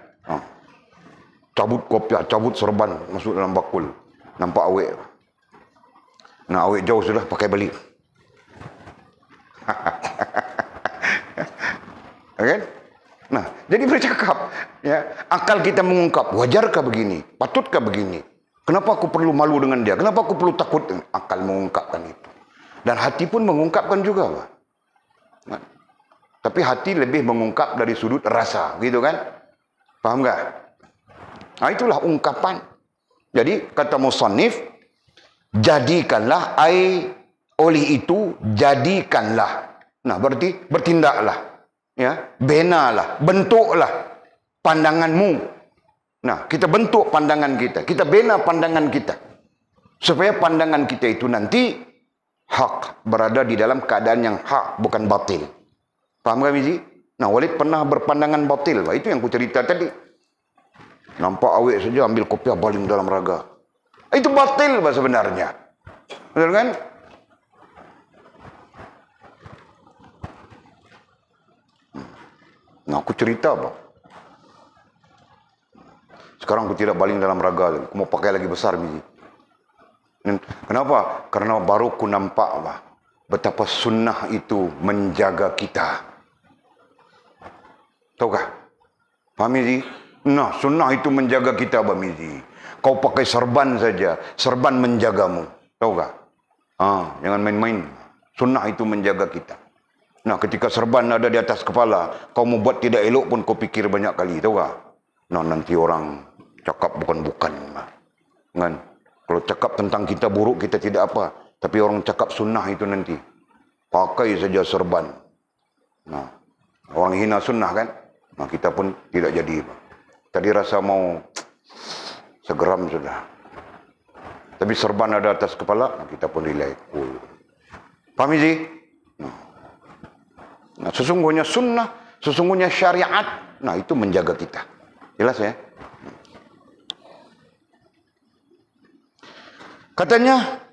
Cabut kopiah, cabut serban, masuk dalam bakul. Nampak awet. Nah, awet jauh sudah, pakai balik. Kan? Nah, jadi bercakap. Ya, akal kita mengungkap, wajarkah begini? Patutkah begini? Kenapa aku perlu malu dengan dia? Kenapa aku perlu takut? Akal mengungkapkan itu. Dan hati pun mengungkapkan juga, Pak. Nah, tapi hati lebih mengungkap dari sudut rasa, gitu kan? Paham nggak? Nah, itulah ungkapan. Jadi, kata musannif, jadikanlah oleh itu, jadikanlah. Nah, berarti bertindaklah. Ya, benalah, bentuklah pandanganmu. Nah, kita bentuk pandangan kita. Kita bina pandangan kita. Supaya pandangan kita itu nanti hak, berada di dalam keadaan yang hak, bukan batil. Paham gak, Mizi? Nah, Walid pernah berpandangan batil. Itu yang ku cerita tadi. Nampak awet saja ambil kopiah baling dalam raga. Itu batil sebenarnya. Betul kan? Nah, aku cerita, Pak. Sekarang aku tidak baling dalam raga. Aku mau pakai lagi besar, Mizi. Kenapa? Karena baru ku nampak, Pak, betapa sunnah itu menjaga kita. Tahukah? Paham, Mizi? Nah, sunnah itu menjaga kita, Pak Mizi. Kau pakai serban saja, serban menjagamu. Tahukah? Jangan main-main. Sunnah itu menjaga kita. Nah, ketika serban ada di atas kepala, kau mau buat tidak elok pun kau pikir banyak kali. Tahukah? Nah, nanti orang cakap bukan-bukan. Kan? Kalau cakap tentang kita buruk, kita tidak apa. Tapi orang cakap sunnah itu nanti. Pakai saja serban. Nah, orang hina sunnah kan? Nah, kita pun tidak jadi, Pak. Tadi rasa mau segeram sudah. Tapi serban ada atas kepala, kita pun relax. Paham sih? Nah, sesungguhnya sunnah, sesungguhnya syariat, nah itu menjaga kita. Jelas ya? Katanya,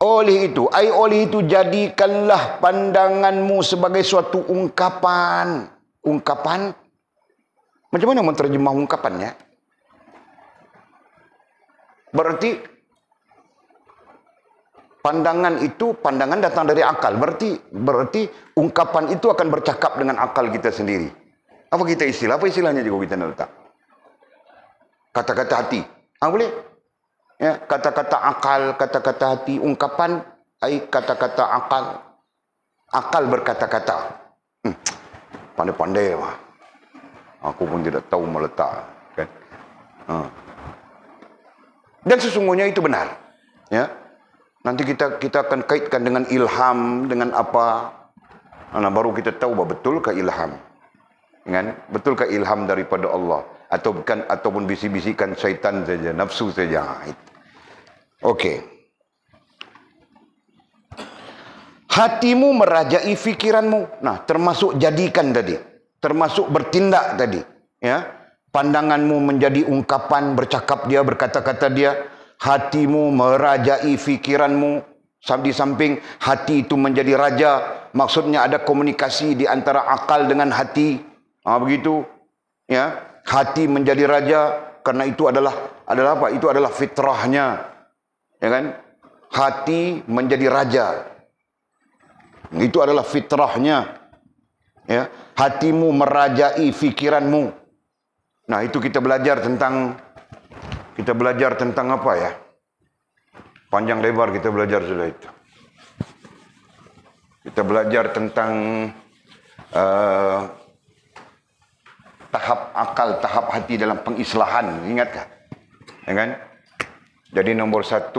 oleh itu jadikanlah pandanganmu sebagai suatu ungkapan. Ungkapan? Macam mana menterjemah ungkapannya? Berarti pandangan datang dari akal. Berarti ungkapan itu akan bercakap dengan akal kita sendiri. Apa istilahnya juga kita nak letak? Kata-kata hati. Boleh? Ya, kata-kata akal, kata-kata hati, ungkapan, kata-kata akal. Akal berkata-kata. Pandai-pandai lah. Aku pun tidak tahu meletak. Kan? Dan sesungguhnya itu benar. Ya. Nanti kita akan kaitkan dengan ilham, dengan apa. Nah, baru kita tahu bahawa betulkah ilham. Kan? Betulkah ilham daripada Allah. Ataupun bisi-bisikan syaitan saja, nafsu saja. Okey. Hatimu merajai fikiranmu. Nah, termasuk jadikan tadi. Termasuk bertindak tadi. Ya. Pandanganmu menjadi ungkapan, bercakap dia, berkata-kata dia. Hatimu merajai fikiranmu. Di samping hati itu menjadi raja. Maksudnya ada komunikasi di antara akal dengan hati. Begitu. Ya. Hati menjadi raja. Karena itu adalah apa? Itu adalah fitrahnya. Ya kan? Hati menjadi raja. Itu adalah fitrahnya. Ya, hatimu merajai fikiranmu. Nah, itu kita belajar tentang apa ya? Panjang lebar kita belajar sudah itu. Kita belajar tentang tahap akal, tahap hati dalam pengislahan. Ingatkah? Ya kan? Jadi nombor 1,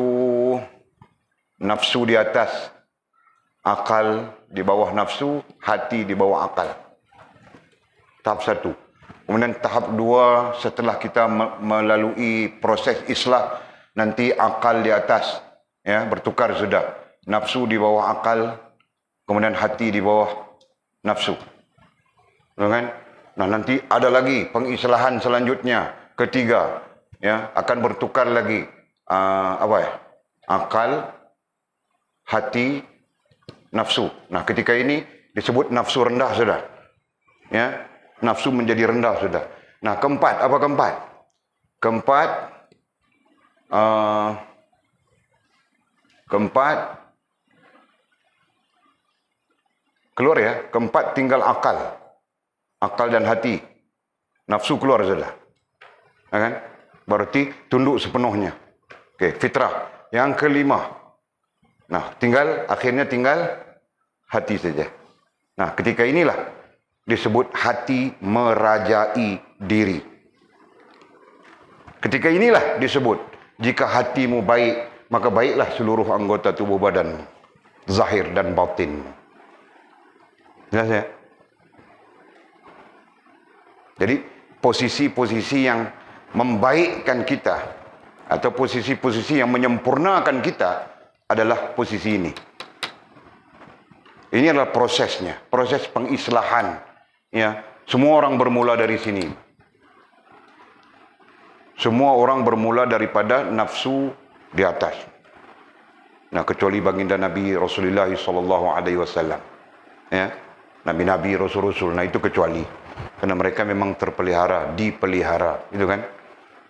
nafsu di atas, akal di bawah nafsu, hati di bawah akal. Tahap 1. Kemudian tahap 2, setelah kita melalui proses islah, nanti akal di atas, ya, bertukar sudah. Nafsu di bawah akal, kemudian hati di bawah nafsu. Kan? Nah, nanti ada lagi pengislahan selanjutnya, ketiga, ya, akan bertukar lagi. Akal, hati, nafsu. Nah, ketika ini disebut nafsu rendah sudah. Ya, nafsu menjadi rendah sudah. Nah, keempat, apa keempat? Keempat keluar ya. Keempat tinggal akal. Akal dan hati. Nafsu keluar sudah. Ya kan? Berarti tunduk sepenuhnya. Okey, fitrah. Yang kelima. Nah, akhirnya tinggal hati saja. Nah, ketika inilah disebut hati merajai diri. Ketika inilah disebut, jika hatimu baik, maka baiklah seluruh anggota tubuh badanmu, zahir dan batin. Jelas ya? Jadi, posisi-posisi yang membaikkan kita, atau posisi-posisi yang menyempurnakan kita, adalah posisi ini. Ini adalah prosesnya, proses pengislahan. Ya, semua orang bermula dari sini. Semua orang bermula daripada nafsu di atas. Nah, kecuali baginda Nabi Rasulullah SAW. Ya, Nabi-Nabi, Rasul-Rasul. Nah, itu kecuali. Karena mereka memang terpelihara, dipelihara. Itu kan?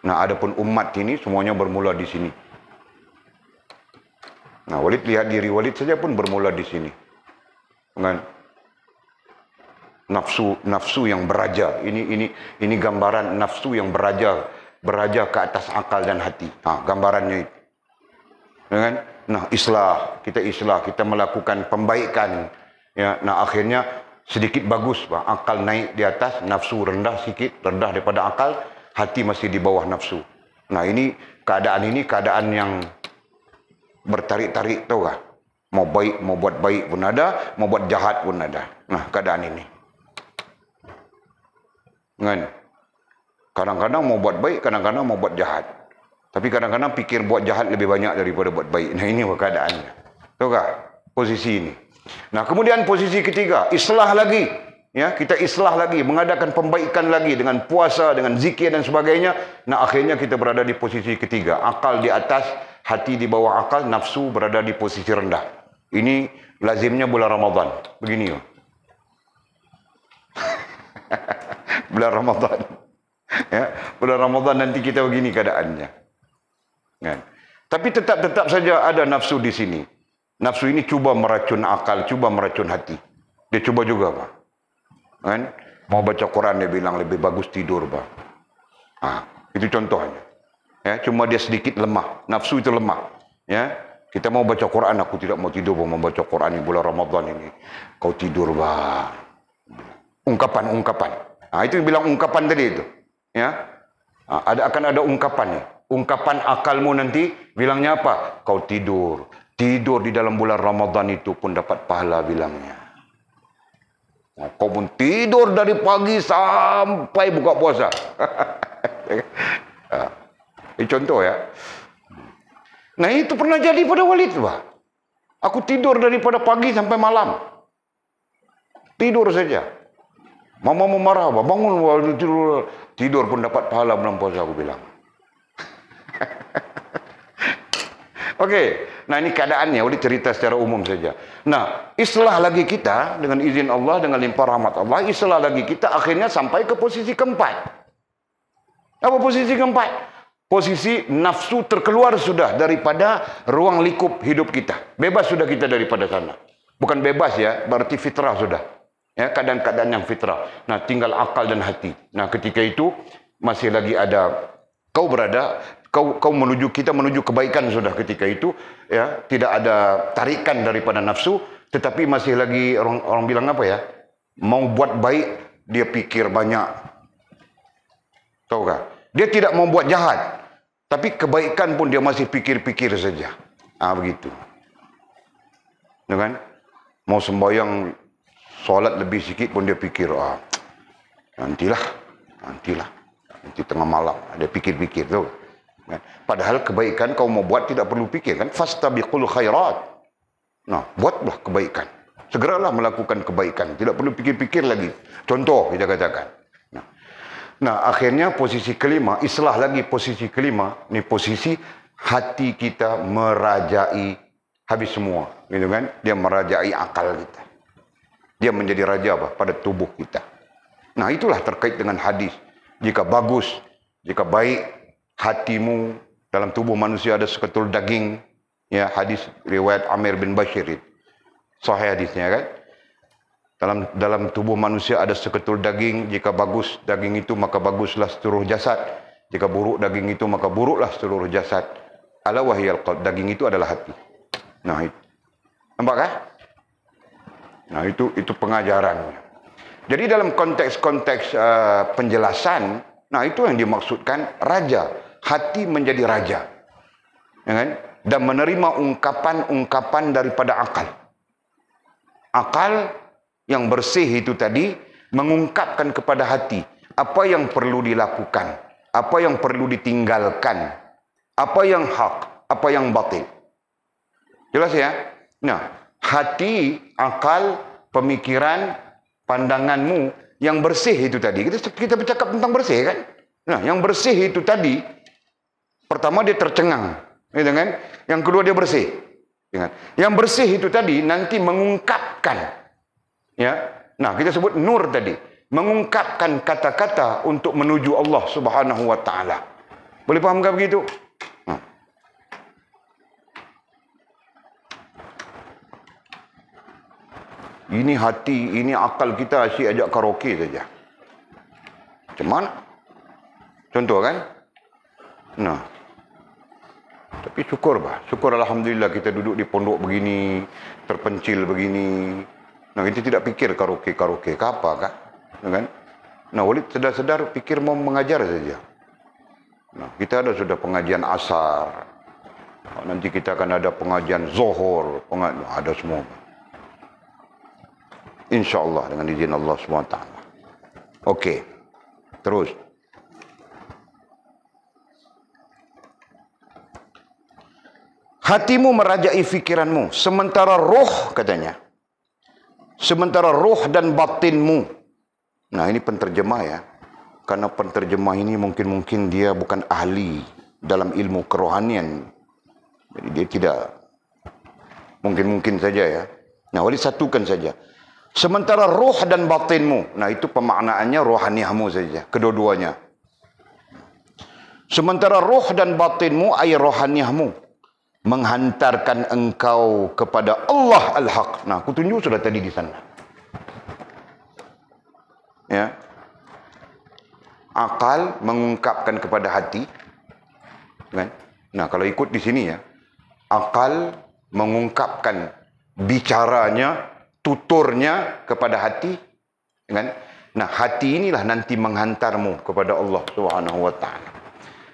Nah, adapun umat ini semuanya bermula di sini. Nah, Walid lihat diri Walid saja pun bermula di sini. Kan? Nafsu yang beraja. Ini gambaran nafsu yang beraja ke atas akal dan hati. Gambarannya itu. Kan? Nah, kita melakukan pembaikan. Ya, nah, akhirnya sedikit bagus, akal naik di atas, nafsu rendah sikit, rendah daripada akal, hati masih di bawah nafsu. Nah, keadaan yang bertarik-tarik, tahu tak? Mau baik, mau buat baik pun ada, mau buat jahat pun ada. Nah, keadaan ini. Kan? Kadang-kadang mau buat baik, kadang-kadang mau buat jahat. Tapi kadang-kadang pikir buat jahat lebih banyak daripada buat baik. Nah, ini keadaannya. Tahu tak? Posisi ini. Nah, kemudian posisi ketiga, islah lagi. Ya, kita islah lagi, mengadakan pembaikan lagi dengan puasa, dengan zikir dan sebagainya. Nah, akhirnya kita berada di posisi ketiga. Akal di atas, hati di bawah akal, nafsu berada di posisi rendah. Ini lazimnya bulan Ramadan. Begini. Bulan Ramadan. Ya, bulan Ramadan nanti kita begini keadaannya. Kan? Tapi tetap saja ada nafsu di sini. Nafsu ini cuba meracun akal, cuba meracun hati. Dia cuba juga, Pak. Kan? Mau baca Quran dia bilang lebih bagus tidur, Pak. Itu contohnya. Ya, cuma dia sedikit lemah. Nafsu itu lemah. Ya, kita mau baca Quran, aku tidak mau tidur, mau baca Quran di bulan Ramadan ini. Kau tidur, Pak. Ungkapan. Itu bilang ungkapan tadi itu. Ya, akan ada ungkapannya. Ungkapan akalmu nanti bilangnya apa? Kau tidur. Tidur di dalam bulan Ramadan itu pun dapat pahala bilangnya. Kau pun tidur dari pagi sampai buka puasa. Ini contoh ya. Nah itu pernah jadi pada Walid, Pak. Aku tidur daripada pagi sampai malam. Tidur saja. Mama marah, Pak. Bangun, tidur pun dapat pahala bulan puasa, aku bilang. Oke, nah ini keadaannya, udah cerita secara umum saja. Nah, islah lagi kita dengan izin Allah, dengan limpah rahmat Allah, islah lagi kita akhirnya sampai ke posisi keempat. Apa posisi keempat? Posisi nafsu terkeluar sudah daripada ruang lingkup hidup kita. Bebas sudah kita daripada sana. Bukan bebas ya, berarti fitrah sudah. Ya, keadaan-keadaan yang fitrah. Nah, tinggal akal dan hati. Nah, ketika itu masih lagi ada kau berada, kau menuju, kita menuju kebaikan sudah ketika itu, ya, tidak ada tarikan daripada nafsu, tetapi masih lagi orang bilang apa ya? Mau buat baik, dia pikir banyak. Tahu kah? Dia tidak mau buat jahat, tapi kebaikan pun dia masih pikir-pikir saja. Begitu. Ya kan? Mau sembahyang solat lebih sikit pun dia pikir, nanti tengah malam dia pikir-pikir tuh. Padahal kebaikan kau mau buat tidak perlu pikir kan, fastabiqul khairat. Nah, buatlah kebaikan, segeralah melakukan kebaikan, tidak perlu pikir-pikir lagi. Contoh kita katakan. Nah, akhirnya posisi kelima, islah lagi posisi kelima, ini posisi hati kita merajai habis semua, gitu kan? Dia merajai akal kita. Dia menjadi raja apa? Pada tubuh kita. Nah, itulah terkait dengan hadis. Jika bagus, jika baik, hatimu dalam tubuh manusia ada seketul daging. Ya, hadis riwayat Amir bin Bashir. Sahih hadisnya kan? Dalam tubuh manusia ada seketul daging. Jika bagus daging itu, maka baguslah seluruh jasad. Jika buruk daging itu, maka buruklah seluruh jasad. Ala wahyal qalb. Daging itu adalah hati. Nah, itu. Nampak kah? Nah, itu pengajarannya. Jadi dalam konteks-konteks penjelasan, nah itu yang dimaksudkan raja. Hati menjadi raja. Ya kan? Dan menerima ungkapan-ungkapan daripada akal. Akal yang bersih itu tadi mengungkapkan kepada hati apa yang perlu dilakukan, apa yang perlu ditinggalkan, apa yang hak, apa yang batil. Jelas ya? Nah, hati, akal, pemikiran, pandanganmu yang bersih itu tadi. Kita bercakap tentang bersih kan? Nah, yang bersih itu tadi, pertama dia tercengang, gitu kan? Yang kedua dia bersih. Yang bersih itu tadi nanti mengungkapkan. Ya, nah kita sebut nur tadi, mengungkapkan kata-kata untuk menuju Allah Subhanahu wa taala. Boleh paham enggak begitu? Ini hati, ini akal kita asyik ajak karaoke saja. Macam mana? Contoh kan? Nah, tapi syukur bah, syukur alhamdulillah kita duduk di pondok begini, terpencil begini. Nah, kita tidak pikir karaoke apa kah? Kan? Nah, Walid sedar-sedar pikir mau mengajar saja. Nah, kita ada sudah pengajian asar. Nanti kita akan ada pengajian zuhur, ada semua. InsyaAllah dengan izin Allah SWT. Okey, terus. Hatimu merajai fikiranmu, sementara roh katanya. Sementara roh dan batinmu Nah, ini penterjemah ya. Karena penterjemah ini mungkin dia bukan ahli dalam ilmu kerohanian. Jadi dia tidak, mungkin saja ya. Nah, boleh satukan saja. Sementara roh dan batinmu, nah itu pemaknaannya rohaniahmu saja, kedua-duanya. Sementara roh dan batinmu, ay rohaniahmu, menghantarkan engkau kepada Allah Al-Haq. Nah, aku tunjuk sudah tadi di sana. Ya. Akal mengungkapkan kepada hati, kan? Nah, kalau ikut di sini ya, akal mengungkapkan bicaranya, tuturnya kepada hati, kan? Nah, hati inilah nanti menghantarmu kepada Allah Subhanahu wa taala,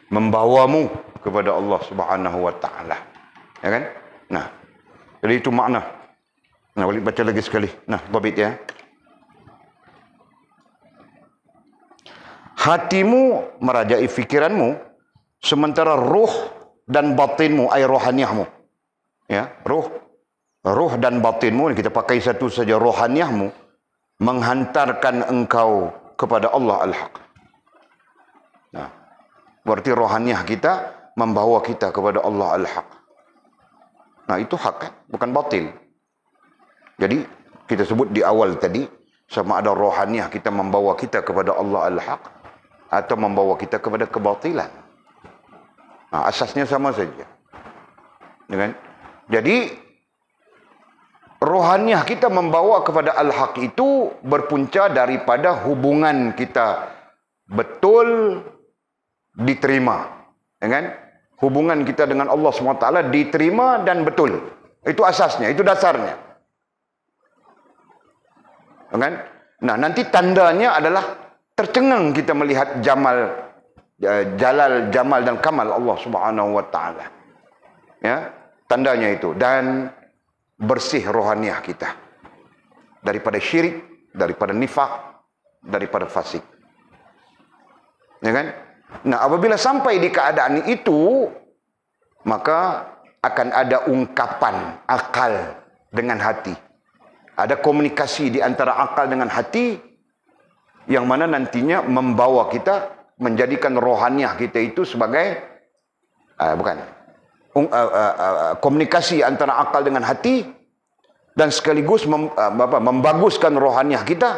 membawamu kepada Allah Subhanahu wa taala, ya kan? Nah, jadi itu makna. Nah, boleh baca lagi sekali. Nah, babit ya. Hatimu merajai fikiranmu, sementara ruh dan batinmu, ay rohaniahmu. Ya, ruh dan batinmu, kita pakai satu saja, rohaniahmu, menghantarkan engkau kepada Allah Al-Haq. Nah, berarti rohaniah kita membawa kita kepada Allah Al-Haq. Nah, itu hak kan? Bukan batil. Jadi, kita sebut di awal tadi, sama ada rohaniah kita membawa kita kepada Allah Al-Haq, atau membawa kita kepada kebatilan. Nah, asasnya sama saja. Ya kan? Jadi, rohaniah kita membawa kepada Al-Haq itu berpunca daripada hubungan kita betul diterima. Ya kan? Hubungan kita dengan Allah SWT diterima dan betul. Itu asasnya, itu dasarnya. Ya kan? Nah, nanti tandanya adalah tercengang kita melihat jalal, jamal dan kamal Allah Subhanahu wa taala. Ya, tandanya itu, dan bersih rohaniah kita daripada syirik, daripada nifak, daripada fasik. Ya kan? Nah, apabila sampai di keadaan itu, maka akan ada ungkapan akal dengan hati. Ada komunikasi di antara akal dengan hati, yang mana nantinya membawa kita, menjadikan rohaniah kita itu sebagai komunikasi antara akal dengan hati, dan sekaligus membaguskan rohaniah kita.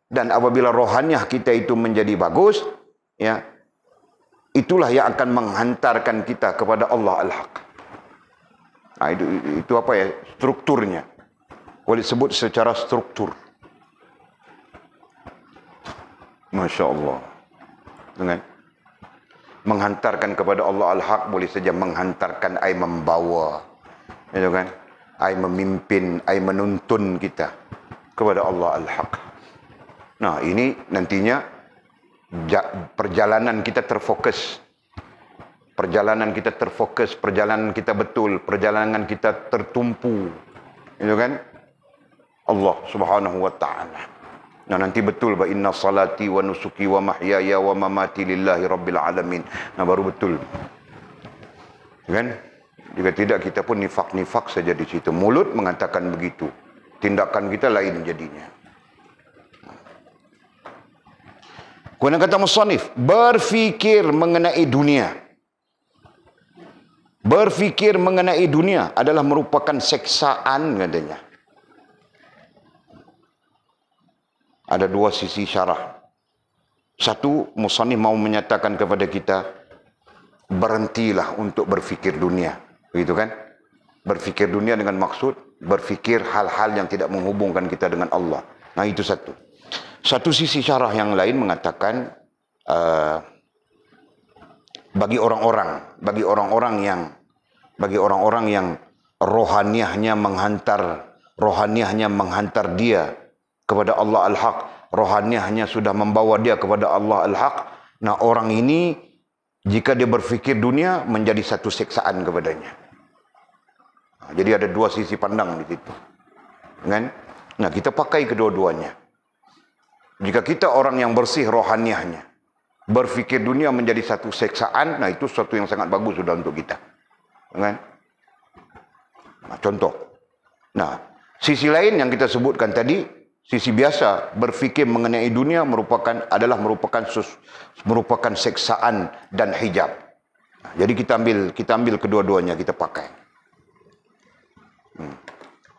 Dan apabila rohaniah kita itu menjadi bagus, ya, itulah yang akan menghantarkan kita kepada Allah Al-Haq. Nah, itu apa ya, strukturnya. Boleh sebut secara struktur. Masya Allah. Dengan menghantarkan kepada Allah Al-Haq, boleh saja menghantarkan, ay membawa, itu kan, ay memimpin, ay menuntun kita kepada Allah Al-Haq. Nah, ini nantinya perjalanan kita terfokus. Perjalanan kita terfokus, perjalanan kita betul, perjalanan kita tertumpu. Itu kan? Allah Subhanahu wa taala. Nah, nanti betul, ba inna salati wa nusuki wa mahyaya wa mamati lillahi rabbil alamin. Nah, baru betul. Kan? Jika tidak, kita pun nifak-nifak saja di situ. Mulut mengatakan begitu, tindakan kita lain jadinya. Kemudian kata musannif, berfikir mengenai dunia. Berfikir mengenai dunia adalah merupakan seksaan, katanya. Ada dua sisi syarah. Satu, musannif mau menyatakan kepada kita, berhentilah untuk berfikir dunia. Begitu kan? Berfikir dunia dengan maksud berfikir hal-hal yang tidak menghubungkan kita dengan Allah. Nah, itu satu. Satu sisi syarah yang lain mengatakan, bagi orang-orang yang rohaniahnya menghantar dia kepada Allah Al-Haq, rohaniahnya sudah membawa dia kepada Allah Al-Haq. Nah, orang ini jika dia berfikir dunia menjadi satu siksaan kepadanya. Nah, jadi ada dua sisi pandang di situ. Kan? Nah, kita pakai kedua-duanya. Jika kita orang yang bersih rohaniahnya, berfikir dunia menjadi satu siksaan, nah itu sesuatu yang sangat bagus sudah untuk kita. Kan? Nah, contoh. Nah, sisi lain yang kita sebutkan tadi, Sisi biasa berfikir mengenai dunia adalah merupakan seksaan dan hijab. Jadi kita ambil kedua-duanya, kita pakai.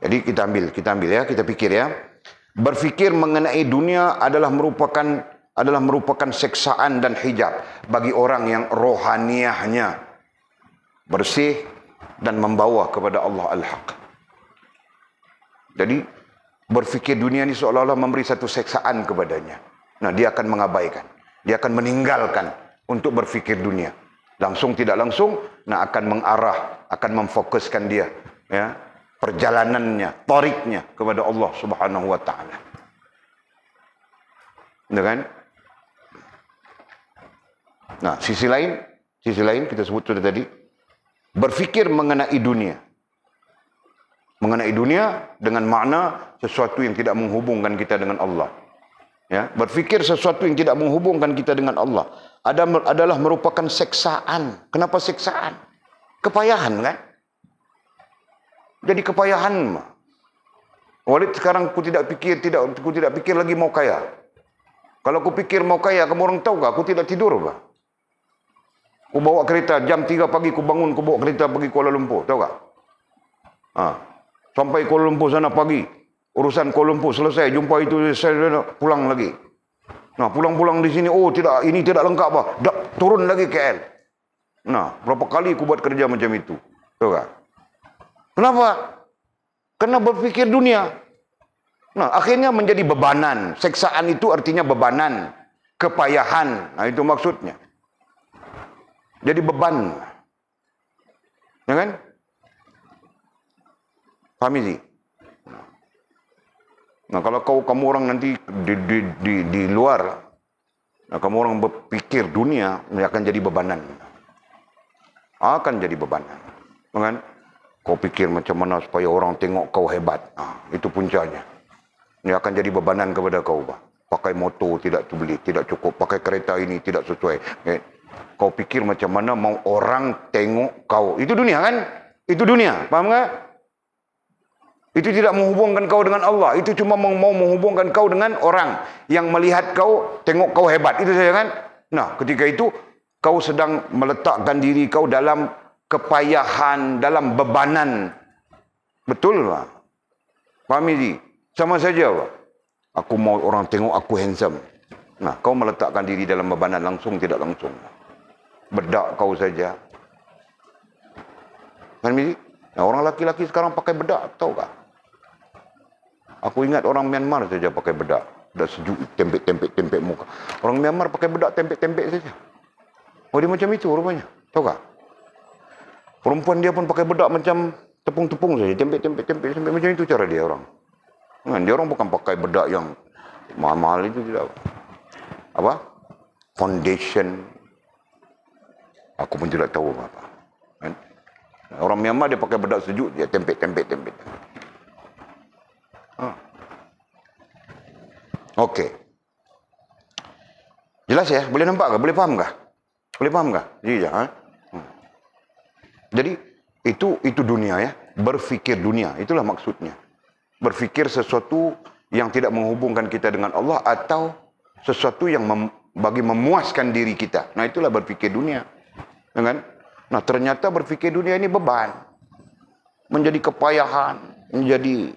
Jadi kita ambil ya, kita pikir ya. Berfikir mengenai dunia adalah merupakan seksaan dan hijab bagi orang yang rohaniahnya bersih dan membawa kepada Allah Al-Haq. Jadi berfikir dunia ini seolah-olah memberi satu seksaan kepadanya. Nah, dia akan mengabaikan. Dia akan meninggalkan untuk berfikir dunia. Langsung tidak langsung, nah akan mengarah, akan memfokuskan dia. Ya, perjalanannya, tariknya kepada Allah Subhanahu wa Ta'ala. Benar kan? Nah, sisi lain kita sebut sudah tadi, berfikir mengenai dunia. Mengenai dunia dengan makna sesuatu yang tidak menghubungkan kita dengan Allah. Ya, berfikir sesuatu yang tidak menghubungkan kita dengan Allah adalah merupakan seksaan. Kenapa seksaan? Kepayahan kan? Jadi kepayahan. Walid sekarang aku tidak pikir lagi mau kaya. Kalau aku pikir mau kaya, kamu orang tahu tak? Aku tidak tidur bah. Aku bawa kereta jam 3 pagi, aku bangun, aku bawa kereta pergi Kuala Lumpur, tahu tak? Sampai Kuala Lumpur sana pagi, urusan Kuala Lumpur selesai, jumpa itu saya pulang lagi. Nah, pulang-pulang di sini, oh tidak, ini tidak lengkap bah. Turun lagi KL. Nah, berapa kali aku buat kerja macam itu, tahu tak? Kenapa? Karena berfikir dunia. Nah, akhirnya menjadi bebanan. Seksaan itu artinya bebanan, kepayahan. Nah, itu maksudnya. Jadi beban. Ya kan? Paham ini? Nah, kalau kamu orang nanti di luar, nah, kamu orang berpikir dunia, ini akan jadi bebanan. Akan jadi bebanan. Ya kan? Kau pikir macam mana supaya orang tengok kau hebat. Nah, itu puncanya. Ini akan jadi bebanan kepada kau. Pakai motor tidak beli, tidak cukup. Pakai kereta ini tidak sesuai. Kau pikir macam mana mau orang tengok kau. Itu dunia kan? Itu dunia. Faham tak? Itu tidak menghubungkan kau dengan Allah. Itu cuma mau menghubungkan kau dengan orang yang melihat kau, tengok kau hebat. Itu saja kan? Nah, ketika itu kau sedang meletakkan diri kau dalam kepayahan, dalam bebanan. Betul tak? Faham ini? Sama saja pak. Aku mau orang tengok aku handsome. Nah, kau meletakkan diri dalam bebanan langsung tidak langsung. Bedak kau saja. Faham ini? Nah, orang laki-laki sekarang pakai bedak, tahu tak? Aku ingat orang Myanmar saja pakai bedak. Bedak sejuk, tempek muka. Orang Myanmar pakai bedak, tempek saja. Oh, dia macam itu rupanya. Tahu tak? Perempuan dia pun pakai bedak macam tepung-tepung saja. Tempek macam itu cara dia orang. Kan, dia orang bukan pakai bedak yang mahal-mahal itu tidak. Apa? Foundation. Aku pun tidak tahu apa. Kan? Orang Myanmar dia pakai bedak sejuk, dia tempek. Okey. Jelas ya? Boleh nampak ke? Boleh faham ke? Boleh faham ke? Jadi itu dunia ya. Berfikir dunia, itulah maksudnya. Berfikir sesuatu yang tidak menghubungkan kita dengan Allah atau sesuatu yang bagi memuaskan diri kita. Nah, itulah berfikir dunia. Ya kan? Nah, ternyata berfikir dunia ini beban. Menjadi kepayahan, menjadi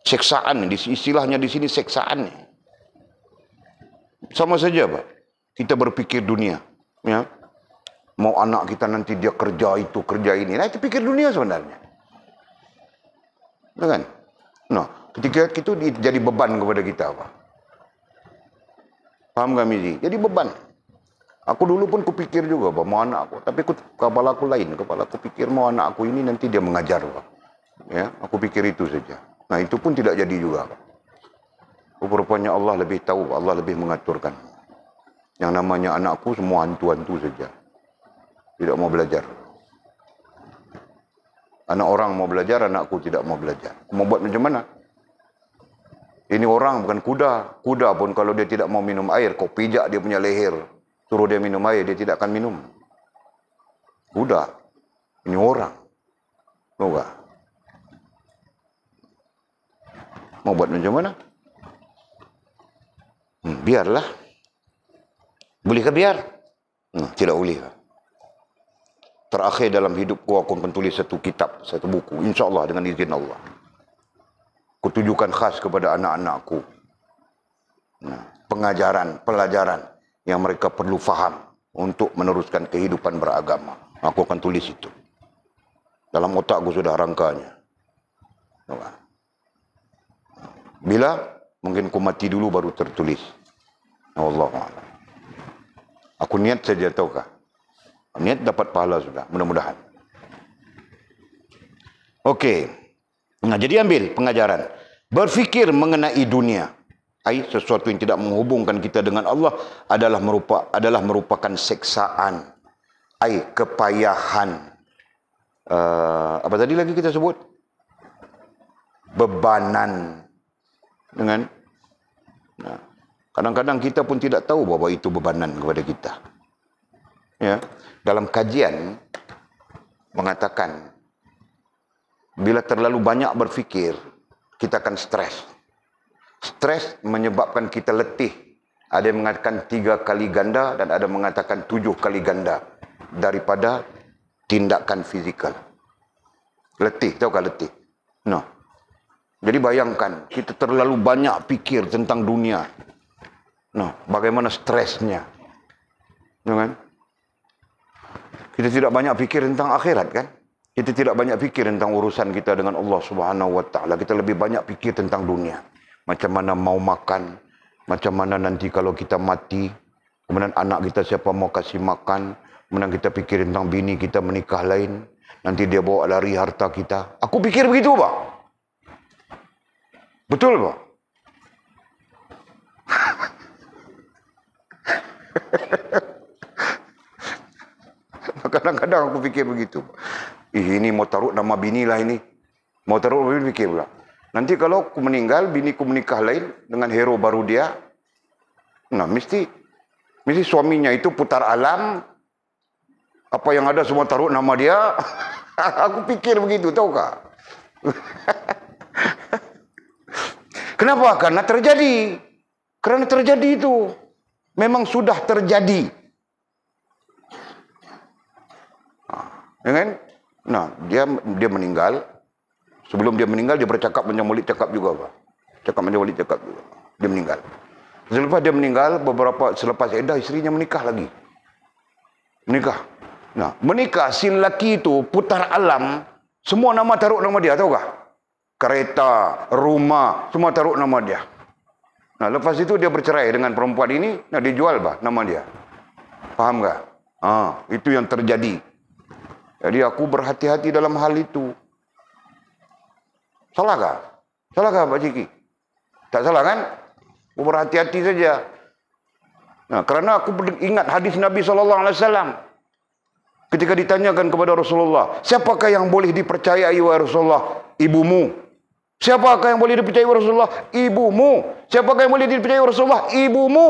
seksaan. Istilahnya di sini seksaan. Sama saja, Pak. Kita berfikir dunia, ya. Mau anak kita nanti dia kerja itu, kerja ini. Nah, itu pikir dunia sebenarnya. Ya kan? Nah, ketika itu jadi beban kepada kita, Pak. Paham gak, Mizi? Jadi beban. Aku dulu pun kupikir juga, Pak, mau anak aku. Tapi kepala aku lain. Kepala aku pikir mau anak aku ini nanti dia mengajar, Pak. Ya, aku pikir itu saja. Nah, itu pun tidak jadi juga, Pak. Rupanya Allah lebih tahu, Allah lebih mengaturkan. Yang namanya anakku semua hantu-hantu saja. Tidak mau belajar. Anak orang mau belajar, anakku tidak mau belajar. Mau buat macam mana? Ini orang bukan kuda. Kuda pun kalau dia tidak mau minum air, kau pijak dia punya leher. Suruh dia minum air, dia tidak akan minum. Kuda. Ini orang. Tahu tak? Mau buat macam mana? Biarlah. Bolehkah biar? Tidak boleh. Terakhir dalam hidupku aku akan tulis satu kitab, satu buku, insyaAllah dengan izin Allah. Kutujukan khas kepada anak-anakku. Pengajaran, pelajaran yang mereka perlu faham untuk meneruskan kehidupan beragama. Aku akan tulis itu. Dalam otakku sudah rangkanya. Bila? Mungkin ku mati dulu baru tertulis. Wallahualam. Aku niat saja, tahukah? Niat dapat pahala sudah, mudah-mudahan. Okey. Jadi ambil pengajaran. Berfikir mengenai dunia. Sesuatu yang tidak menghubungkan kita dengan Allah adalah merupakan seksaan. Kepayahan. Apa tadi lagi kita sebut? Bebanan. Kadang-kadang kita pun tidak tahu bahawa itu bebanan kepada kita. Ya, dalam kajian mengatakan bila terlalu banyak berfikir, kita akan stres. Stres menyebabkan kita letih. Ada yang mengatakan 3 kali ganda dan ada yang mengatakan 7 kali ganda daripada tindakan fizikal. Letih, tahukah letih? Jadi bayangkan, kita terlalu banyak fikir tentang dunia. Bagaimana stresnya. Kan? Kita tidak banyak fikir tentang akhirat, kan? Kita tidak banyak fikir tentang urusan kita dengan Allah Subhanahu Wa Taala. Kita lebih banyak fikir tentang dunia. Macam mana mau makan, macam mana nanti kalau kita mati, kemudian anak kita siapa mau kasih makan, kemudian kita fikir tentang bini kita menikah lain, nanti dia bawa lari harta kita. Aku fikir begitu, Pak. Betul, Pak? Kadang-kadang aku fikir begitu. Ini mau taruh nama bini lah ini. Mau taruh nama bini, fikir pula. Nanti kalau aku meninggal, biniku menikah lain dengan hero baru dia. Mesti suaminya itu putar alam. Apa yang ada semua taruh nama dia. Aku fikir begitu, tahu kah? Kenapa? Karena terjadi. Kerana terjadi itu. Memang sudah terjadi. Ya kan? Dia meninggal. Sebelum dia meninggal, dia bercakap macam Walid cakap juga, Pak. Cakap macam Walid cakap juga. Dia meninggal. Selepas dia meninggal, selepas edah, isterinya menikah lagi. Menikah, si lelaki itu putar alam, semua nama taruh nama dia, tahu kah? Kereta, rumah, semua taruh nama dia. Lepas itu dia bercerai dengan perempuan ini, dia jual nama dia. Faham tak? Itu yang terjadi. Jadi aku berhati-hati dalam hal itu. Salahkah? Salahkah, Pak Ciki? Tak salah kan? Aku berhati-hati saja. Kerana aku ingat hadis Nabi SAW. Ketika ditanyakan kepada Rasulullah, siapakah yang boleh dipercayai wahai Rasulullah? Ibumu. Siapakah yang boleh dipercayai wahai Rasulullah? Ibumu. Siapakah yang boleh dipercayai wahai Rasulullah? Ibumu.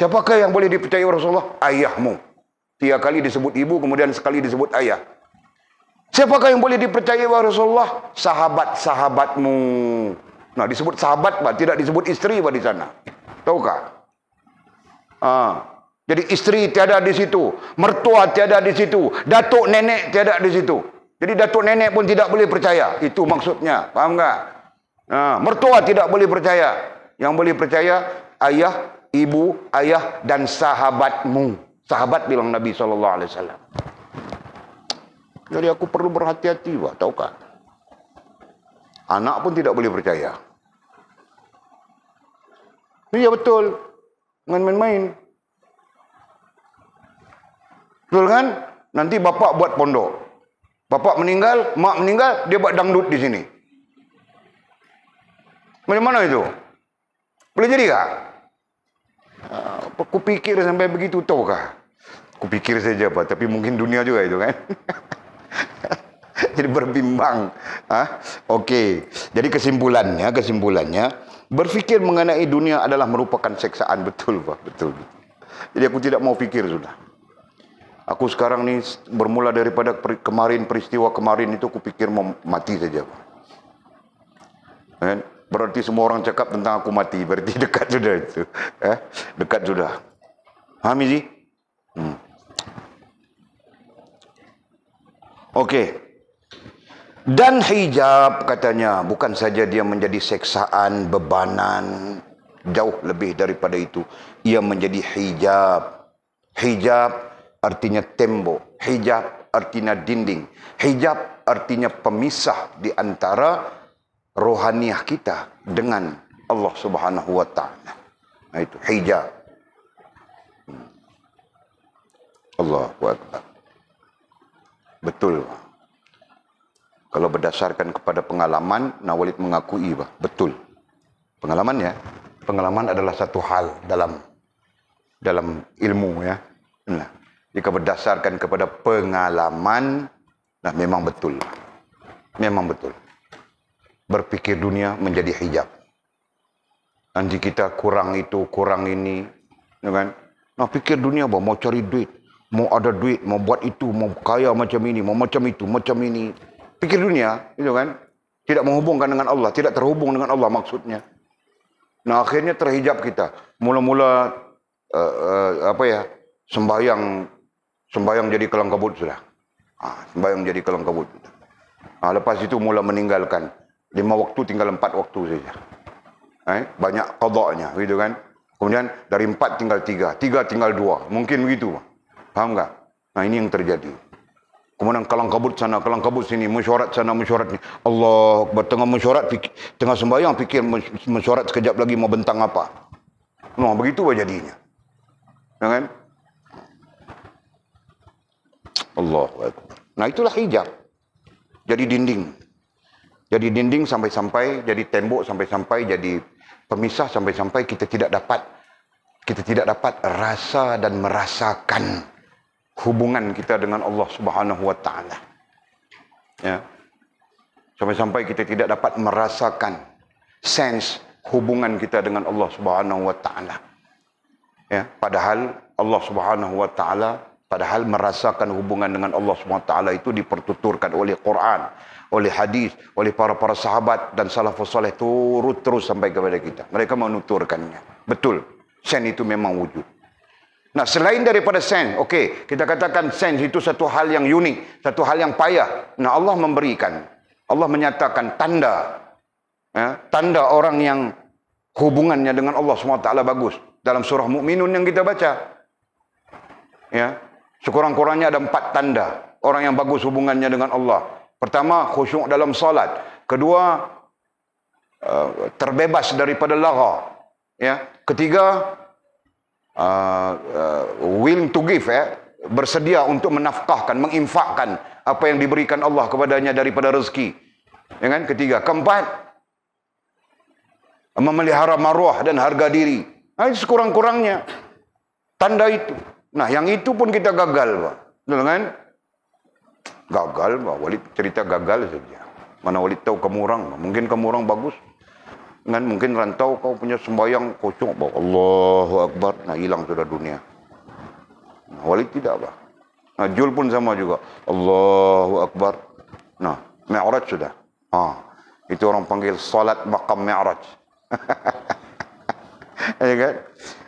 Siapakah yang boleh dipercayai wahai Rasulullah? Ayahmu. 3 kali disebut ibu, kemudian sekali disebut ayah. Siapakah yang boleh dipercayai wahai Rasulullah? Sahabat-sahabatmu. Disebut sahabat, Pak, tidak disebut isteri, Pak, di sana. Tahukah? Jadi isteri tiada di situ, mertua tiada di situ, datuk nenek tiada di situ. Jadi datuk nenek pun tidak boleh percaya. Itu maksudnya. Faham tak? Mertua tidak boleh percaya. Yang boleh percaya ayah, ibu, ayah dan sahabatmu. Sahabat bilang Nabi SAW. Jadi aku perlu berhati-hati, Pak, tahukah? Anak pun tidak boleh percaya. Ya betul. Dengan main-main. Betul kan? Nanti bapak buat pondok. Bapak meninggal, mak meninggal, dia buat dangdut di sini. Macam mana itu? Boleh jadi kah? Aku pikir sampai begitu, tahu kah? Aku pikir saja, Pak, tapi mungkin dunia juga itu kan. Jadi berbimbang. Okey. Jadi kesimpulannya, berfikir mengenai dunia adalah merupakan seksaan. Betul, Pak, betul. Jadi aku tidak mau fikir sudah. Aku sekarang ni bermula daripada peristiwa kemarin itu, aku fikir mau mati saja, Pak. Berarti semua orang cakap tentang aku mati. Berarti dekat sudah itu. Dekat sudah. Faham Izi? Okey. Dan hijab katanya bukan saja dia menjadi seksaan, bebanan, jauh lebih daripada itu. Ia menjadi hijab. Hijab artinya tembok. Hijab artinya dinding. Hijab artinya pemisah di antara rohaniah kita dengan Allah Subhanahu wa taala. Nah, itu hijab. Allahu akbar. Betul. Kalau berdasarkan kepada pengalaman, Nawalid mengakui, betul. Pengalaman adalah satu hal dalam ilmu ya. Nah, jika berdasarkan kepada pengalaman, nah memang betul. Memang betul. Berpikir dunia menjadi hijab. Nanti kita kurang itu, kurang ini, ya kan? Nah, pikir dunia mau cari duit, mau ada duit, mau buat itu, mau kaya macam ini, mau macam itu, macam ini. Pikir dunia, itu kan? Tidak menghubungkan dengan Allah, tidak terhubung dengan Allah maksudnya. Nah, akhirnya terhijab kita. Mula-mula sembahyang jadi kelang kabut sudah. Sembahyang jadi kelang kabut. Lepas itu mula meninggalkan 5 waktu tinggal 4 waktu saja. Banyak qadanya, gitu kan? Kemudian dari 4 tinggal 3, 3 tinggal 2. Mungkin begitu. Faham tak? Nah, ini yang terjadi. Kemudian kelang kabut sana, kelang kabut sini, mesyuarat sana, mesyuarat ni. Allah, bertengah mesyuarat, tengah sembahyang fikir mesyuarat sekejap lagi mau bentang apa. Nah, begitu jadinya. Ya kan? Allah. Nah, itulah hijab. Jadi dinding. Jadi dinding sampai-sampai, jadi tembok sampai-sampai, jadi pemisah sampai-sampai kita tidak dapat rasa dan merasakan hubungan kita dengan Allah Subhanahu wa taala. Ya. Sampai-sampai kita tidak dapat merasakan sense hubungan kita dengan Allah Subhanahu wa taala. Ya, padahal Allah Subhanahu wa taala merasakan hubungan dengan Allah Subhanahu wa taala itu dipertuturkan oleh Quran, oleh hadis, oleh para sahabat dan salafus saleh turut terus sampai kepada kita. Mereka menuturkannya. Betul. Sen itu memang wujud. Nah, selain daripada sen, okey, kita katakan sen itu satu hal yang unik, satu hal yang payah. Nah, Allah memberikan, Allah menyatakan tanda, ya, tanda orang yang hubungannya dengan Allah SWT bagus. Dalam surah Mukminun yang kita baca, ya, sekurang-kurangnya ada 4 tanda orang yang bagus hubungannya dengan Allah. Pertama, khusyuk dalam salat. Kedua, terbebas daripada lagha. Ya. Ketiga, willing to give, bersedia untuk menafkahkan, menginfakkan apa yang diberikan Allah kepadanya daripada rezeki. Ya kan? Ketiga. Keempat, memelihara maruah dan harga diri. Nah, itu sekurang-kurangnya tanda itu. Nah, yang itu pun kita gagal, Pak. Betul kan? Gagal, Pak. Walid cerita gagal saja. Mana Walid tahu kamu orang? Mungkin kamu orang bagus. Kan mungkin rantau kau punya sembahyang khusyuk, Pak. Allahu Akbar. Nah, hilang sudah dunia. Nah, Walid tidak, Pak. Nah, Jul pun sama juga. Allahu Akbar. Nah, Mi'raj sudah. Itu orang panggil salat maqam Mi'raj. Ya kan?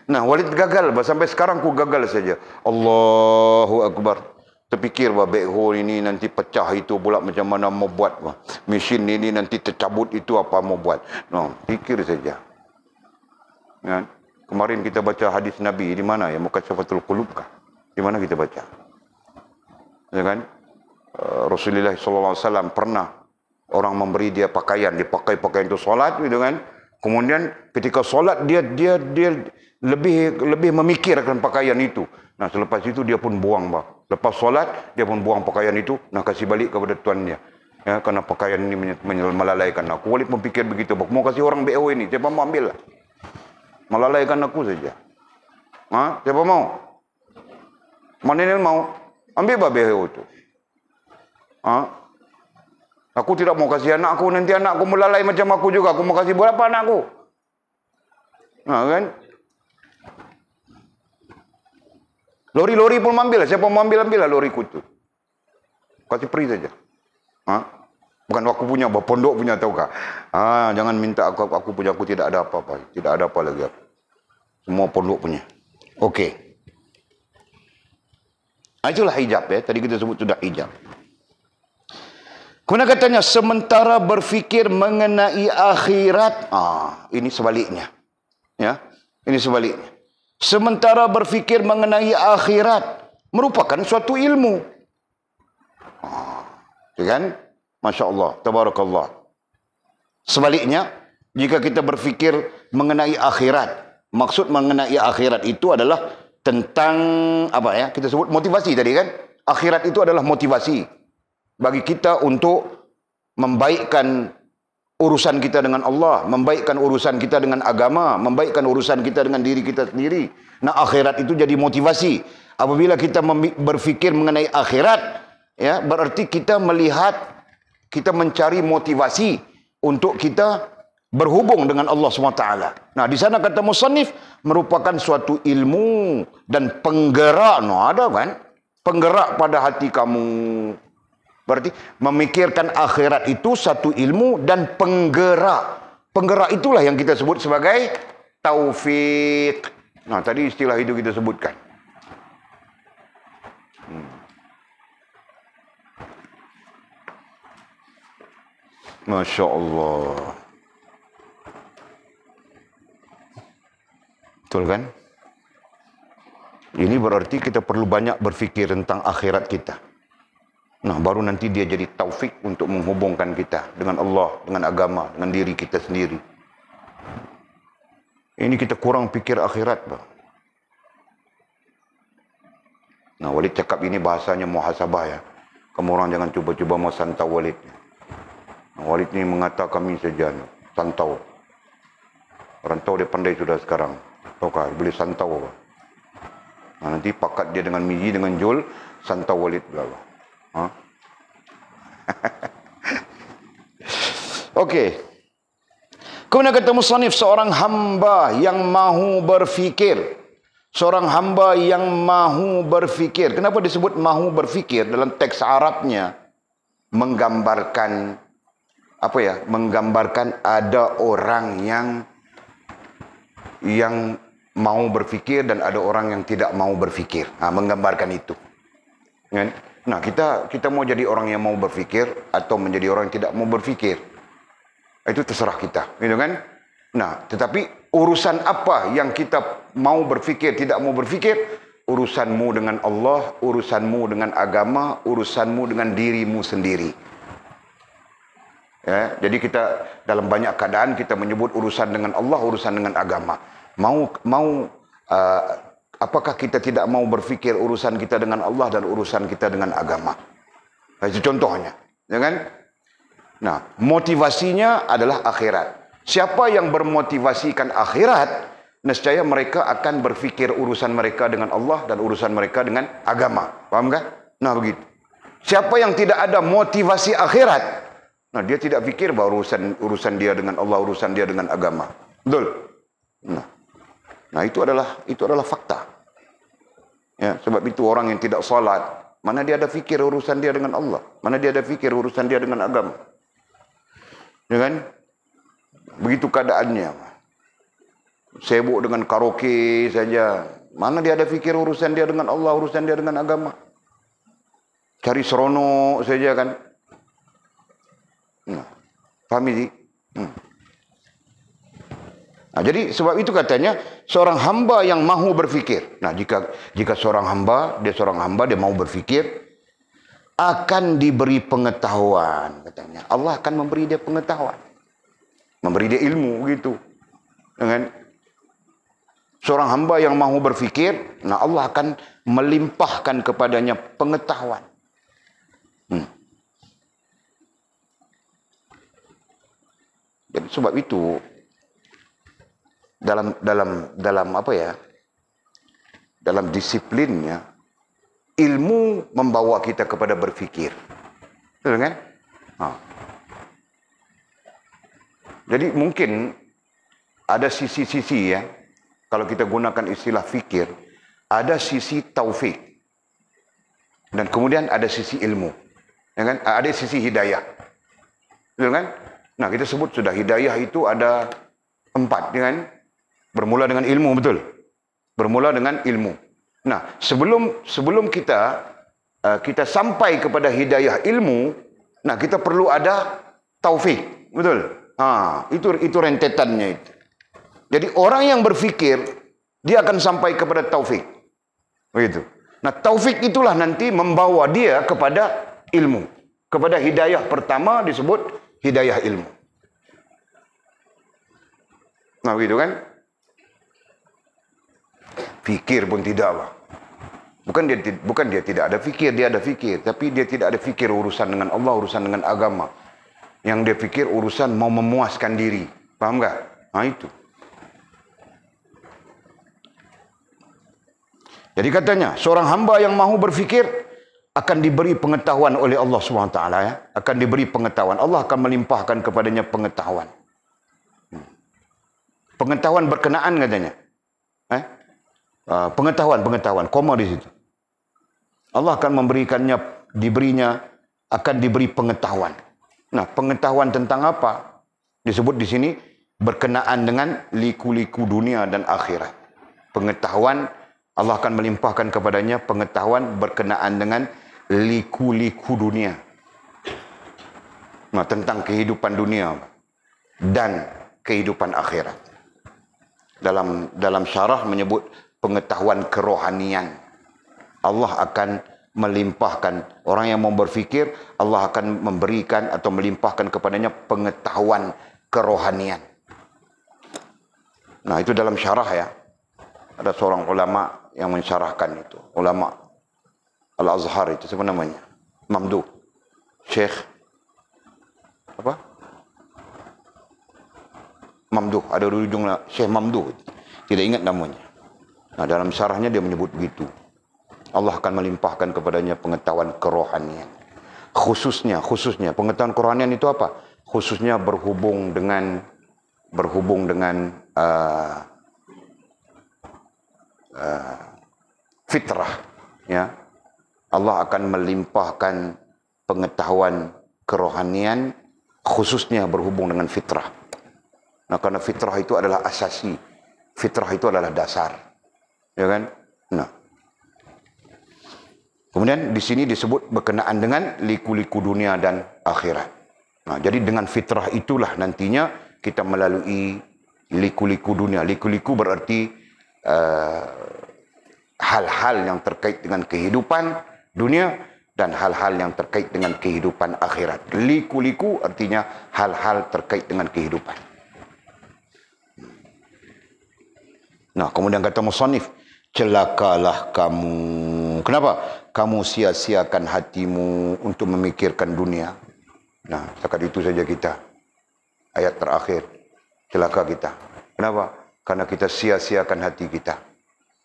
Nah, Walid gagal, Pak. Sampai sekarang ku gagal saja. Allahu Akbar. Terfikir, Pak, backhoe ini nanti pecah itu pula macam mana mau buat, Pak. Mesin ini nanti tercabut itu apa mau buat. No, fikir saja. Ya. Kemarin kita baca hadis Nabi di mana ya? Mukasyafatul Qulub kah? Di mana kita baca? Ya kan? Rasulullah SAW pernah orang memberi dia pakaian, dia pakai pakaian itu solat, gitu kan? Kemudian ketika solat dia lebih memikirkan pakaian itu. Nah, selepas itu dia pun buang, Pak. Lepas solat dia pun buang pakaian itu, nak kasih balik kepada tuannya. Ya, karena pakaian ini melalaikan aku. Walid memikir begitu, Pak. Mau kasih orang BO ini, siapa mau ambil lah. Melalaikan aku saja. Siapa mau? Mana yang mau? Ambil Pak BO itu. Aku tidak mau kasih anakku, nanti anakku melalai macam aku juga. Aku mau kasih berapa anakku? Nah, kan? Lori-lori pun ambil lah. Siapa mau ambil lah loriku itu. Kasih free saja. Bukan aku punya, pondok punya, tahukah? Jangan minta aku punya, aku tidak ada apa-apa. Tidak ada apa lagi aku. Semua pondok punya. Okey. Itulah hijab ya. Tadi kita sebut sudah hijab. Kemudian katanya, sementara berfikir mengenai akhirat. Ini sebaliknya. Ya, ini sebaliknya. Sementara berfikir mengenai akhirat merupakan suatu ilmu. Ya kan? Masya Allah, tabarakallah. Sebaliknya, jika kita berfikir mengenai akhirat, maksud mengenai akhirat itu adalah tentang apa ya? Kita sebut motivasi tadi kan? Akhirat itu adalah motivasi bagi kita untuk membaikkan urusan kita dengan Allah, membaikkan urusan kita dengan agama, membaikkan urusan kita dengan diri kita sendiri. Nah, akhirat itu jadi motivasi. Apabila kita berfikir mengenai akhirat, ya, berarti kita melihat, kita mencari motivasi untuk kita berhubung dengan Allah SWT. Nah, di sana kata musannif merupakan suatu ilmu dan penggerak. Ada kan? Penggerak pada hati kamu. Berarti memikirkan akhirat itu satu ilmu dan penggerak. Penggerak itulah yang kita sebut sebagai taufik. Nah, tadi istilah itu kita sebutkan. Masya Allah. Betul kan? Ini berarti kita perlu banyak berfikir tentang akhirat kita. Nah, baru nanti dia jadi taufik untuk menghubungkan kita dengan Allah, dengan agama, dengan diri kita sendiri. Ini kita kurang fikir akhirat, Bang. Nah, Walid cakap ini bahasanya muhasabah ya. Kamu orang jangan cuba-cuba mau santau Walid. Nah, Walid ini mengata kami saja, santau. Rantau dia pandai sudah sekarang. Taukah, boleh santau. Bang. Nah, nanti pakat dia dengan Miji, dengan Jul, santau Walid pula. Bang. Okey. Kemudian kata musannif, seorang hamba yang mahu berfikir. Seorang hamba yang mahu berfikir. Kenapa disebut mahu berfikir? Dalam teks Arabnya menggambarkan apa ya? Menggambarkan ada orang yang mau berfikir dan ada orang yang tidak mau berfikir. Menggambarkan itu. Kan? Nah, kita mau jadi orang yang mau berfikir atau menjadi orang yang tidak mau berfikir. Itu terserah kita, gitu kan? Nah, tetapi urusan apa yang kita mau berfikir, tidak mau berfikir, urusanmu dengan Allah, urusanmu dengan agama, urusanmu dengan dirimu sendiri. Ya, jadi kita dalam banyak keadaan kita menyebut urusan dengan Allah, urusan dengan agama. Apakah kita tidak mau berfikir urusan kita dengan Allah dan urusan kita dengan agama? Itu contohnya, ya kan? Nah, motivasinya adalah akhirat. Siapa yang bermotivasikan akhirat, nescaya mereka akan berfikir urusan mereka dengan Allah dan urusan mereka dengan agama. Paham kan? Nah, begitu. Siapa yang tidak ada motivasi akhirat, nah dia tidak fikir bahwa urusan dia dengan Allah, urusan dia dengan agama. Betul? Nah, itu adalah fakta. Ya, sebab itu orang yang tidak salat, mana dia ada fikir urusan dia dengan Allah, mana dia ada fikir urusan dia dengan agama. Ya kan? Begitu keadaannya. Sibuk dengan karaoke saja, mana dia ada fikir urusan dia dengan Allah, urusan dia dengan agama. Cari seronok saja kan. Nah, paham ini? Nah, jadi sebab itu katanya seorang hamba yang mahu berfikir. Nah, jika seorang hamba dia mau berfikir, akan diberi pengetahuan katanya. Allah akan memberi dia pengetahuan. Memberi dia ilmu gitu. Dengan seorang hamba yang mahu berfikir, nah Allah akan melimpahkan kepadanya pengetahuan. Jadi sebab itu dalam apa ya? Dalam disiplinnya, ilmu membawa kita kepada berfikir. Betul kan? Jadi mungkin ada sisi-sisi ya, kalau kita gunakan istilah fikir, ada sisi taufik dan kemudian ada sisi ilmu, ya kan? Ada sisi hidayah. Betul kan? Nah, kita sebut sudah hidayah itu ada 4, kan? Bermula dengan ilmu, betul? Bermula dengan ilmu. Nah, sebelum kita sampai kepada hidayah ilmu, nah kita perlu ada taufik, betul? Itu rentetannya itu. Jadi orang yang berfikir dia akan sampai kepada taufik. Begitu. Nah, taufik itulah nanti membawa dia kepada ilmu. Kepada hidayah pertama disebut hidayah ilmu. Nah, begitu kan? Fikir pun tidak, Pak. Bukan dia tidak ada fikir, dia ada fikir, tapi dia tidak ada fikir urusan dengan Allah, urusan dengan agama. Yang dia fikir urusan mau memuaskan diri. Paham enggak? Nah, itu. Jadi katanya, seorang hamba yang mahu berfikir akan diberi pengetahuan oleh Allah SWT, ya. Akan diberi pengetahuan. Allah akan melimpahkan kepadanya pengetahuan. Pengetahuan berkenaan katanya. Pengetahuan, koma di situ. Allah akan akan diberi pengetahuan. Nah, pengetahuan tentang apa? Disebut di sini berkenaan dengan liku-liku dunia dan akhirat. Pengetahuan, Allah akan melimpahkan kepadanya pengetahuan berkenaan dengan liku-liku dunia. Nah, tentang kehidupan dunia dan kehidupan akhirat. Dalam syarah menyebut pengetahuan kerohanian. Allah akan melimpahkan orang yang mau berfikir, Allah akan memberikan atau melimpahkan kepadanya pengetahuan kerohanian. Nah, itu dalam syarah, ya. Ada seorang ulama yang mensyarahkan itu. Ulama Al-Azhar itu, siapa namanya? Mamduh. Syekh apa? Mamduh, ada di ujungnya Syekh Mamduh. Tidak ingat namanya. Nah, dalam syarahnya dia menyebut begitu. Allah akan melimpahkan kepadanya pengetahuan kerohanian. Khususnya pengetahuan kerohanian itu apa? Khususnya berhubung dengan fitrah, ya. Allah akan melimpahkan pengetahuan kerohanian khususnya berhubung dengan fitrah. Nah, karena fitrah itu adalah asasi, fitrah itu adalah dasar, ya kan? Nah, kemudian di sini disebut berkenaan dengan liku-liku dunia dan akhirat. Nah, jadi dengan fitrah itulah nantinya kita melalui liku-liku dunia. Liku-liku berarti hal-hal yang terkait dengan kehidupan dunia dan hal-hal yang terkait dengan kehidupan akhirat. Liku-liku artinya hal-hal terkait dengan kehidupan. Nah, kemudian kata musannif, celakalah kamu. Kenapa? Kamu sia-siakan hatimu untuk memikirkan dunia. Nah, setakat itu saja kita. Ayat terakhir, celaka kita. Kenapa? Karena kita sia-siakan hati kita.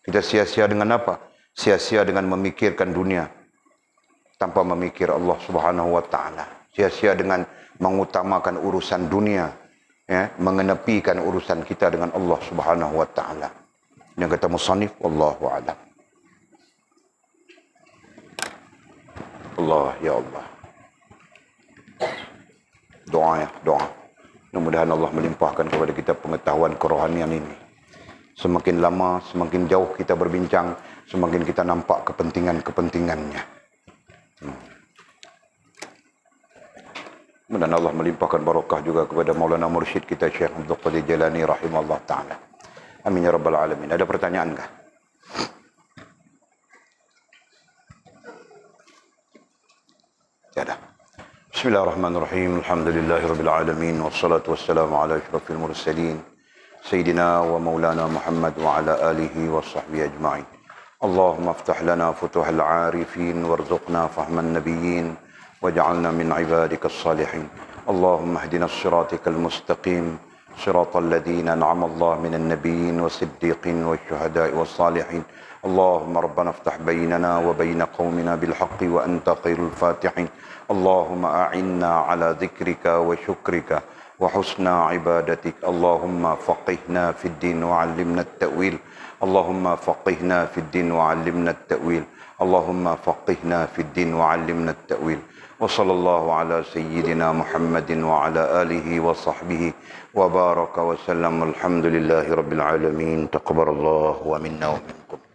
Kita sia-sia dengan apa? Sia-sia dengan memikirkan dunia tanpa memikir Allah Subhanahu wa taala. Sia-sia dengan mengutamakan urusan dunia, ya, mengenepikan urusan kita dengan Allah Subhanahu wa taala. Yang kata musannif, wallahu a'lam. Allah, ya Allah. Doa, ya, doa. Mudah-mudahan Allah melimpahkan kepada kita pengetahuan kerohanian ini. Semakin lama, semakin jauh kita berbincang, semakin kita nampak kepentingannya. Mudah-mudahan Allah melimpahkan barakah juga kepada Maulana Mursyid kita Syekh Abdul Qadir Jalani rahimahullah ta'ala. Amin ya rabbal alamin. Ada pertanyaan kah? Tiada. Bismillahirrahmanirrahim. Alhamdulillahirabbil alamin wassalatu wassalamu ala asyrafil mursalin sayyidina wa maulana Muhammad wa ala alihi wa sahbihi ajma'in. Allahumma aftah lana futuhal 'arifin warzuqna fahman nabiyyin waj'alna min 'ibadikas salihin. Allahumma ihdina as-siratal mustaqim siratal ladzina an'ama Allah minan nabiyyin was-siddiqin wasyuhada'i was-salihin. Allahumma rabbana aftah bainana wa bain qaumina bil haqqi wa anta khairul fatihin. Allahumma a'inna ala dzikrika wa syukrika وحسن عبادتك. اللهم فقهنا في الدين وعلمنا التأويل. اللهم فقهنا في الدين وعلمنا التأويل. اللهم فقهنا في الدين وعلمنا التأويل. وصلى الله على سيدنا محمد وعلى آله وصحبه وبارك وسلم. الحمد لله رب العالمين. تقبل الله ومنا ومنكم.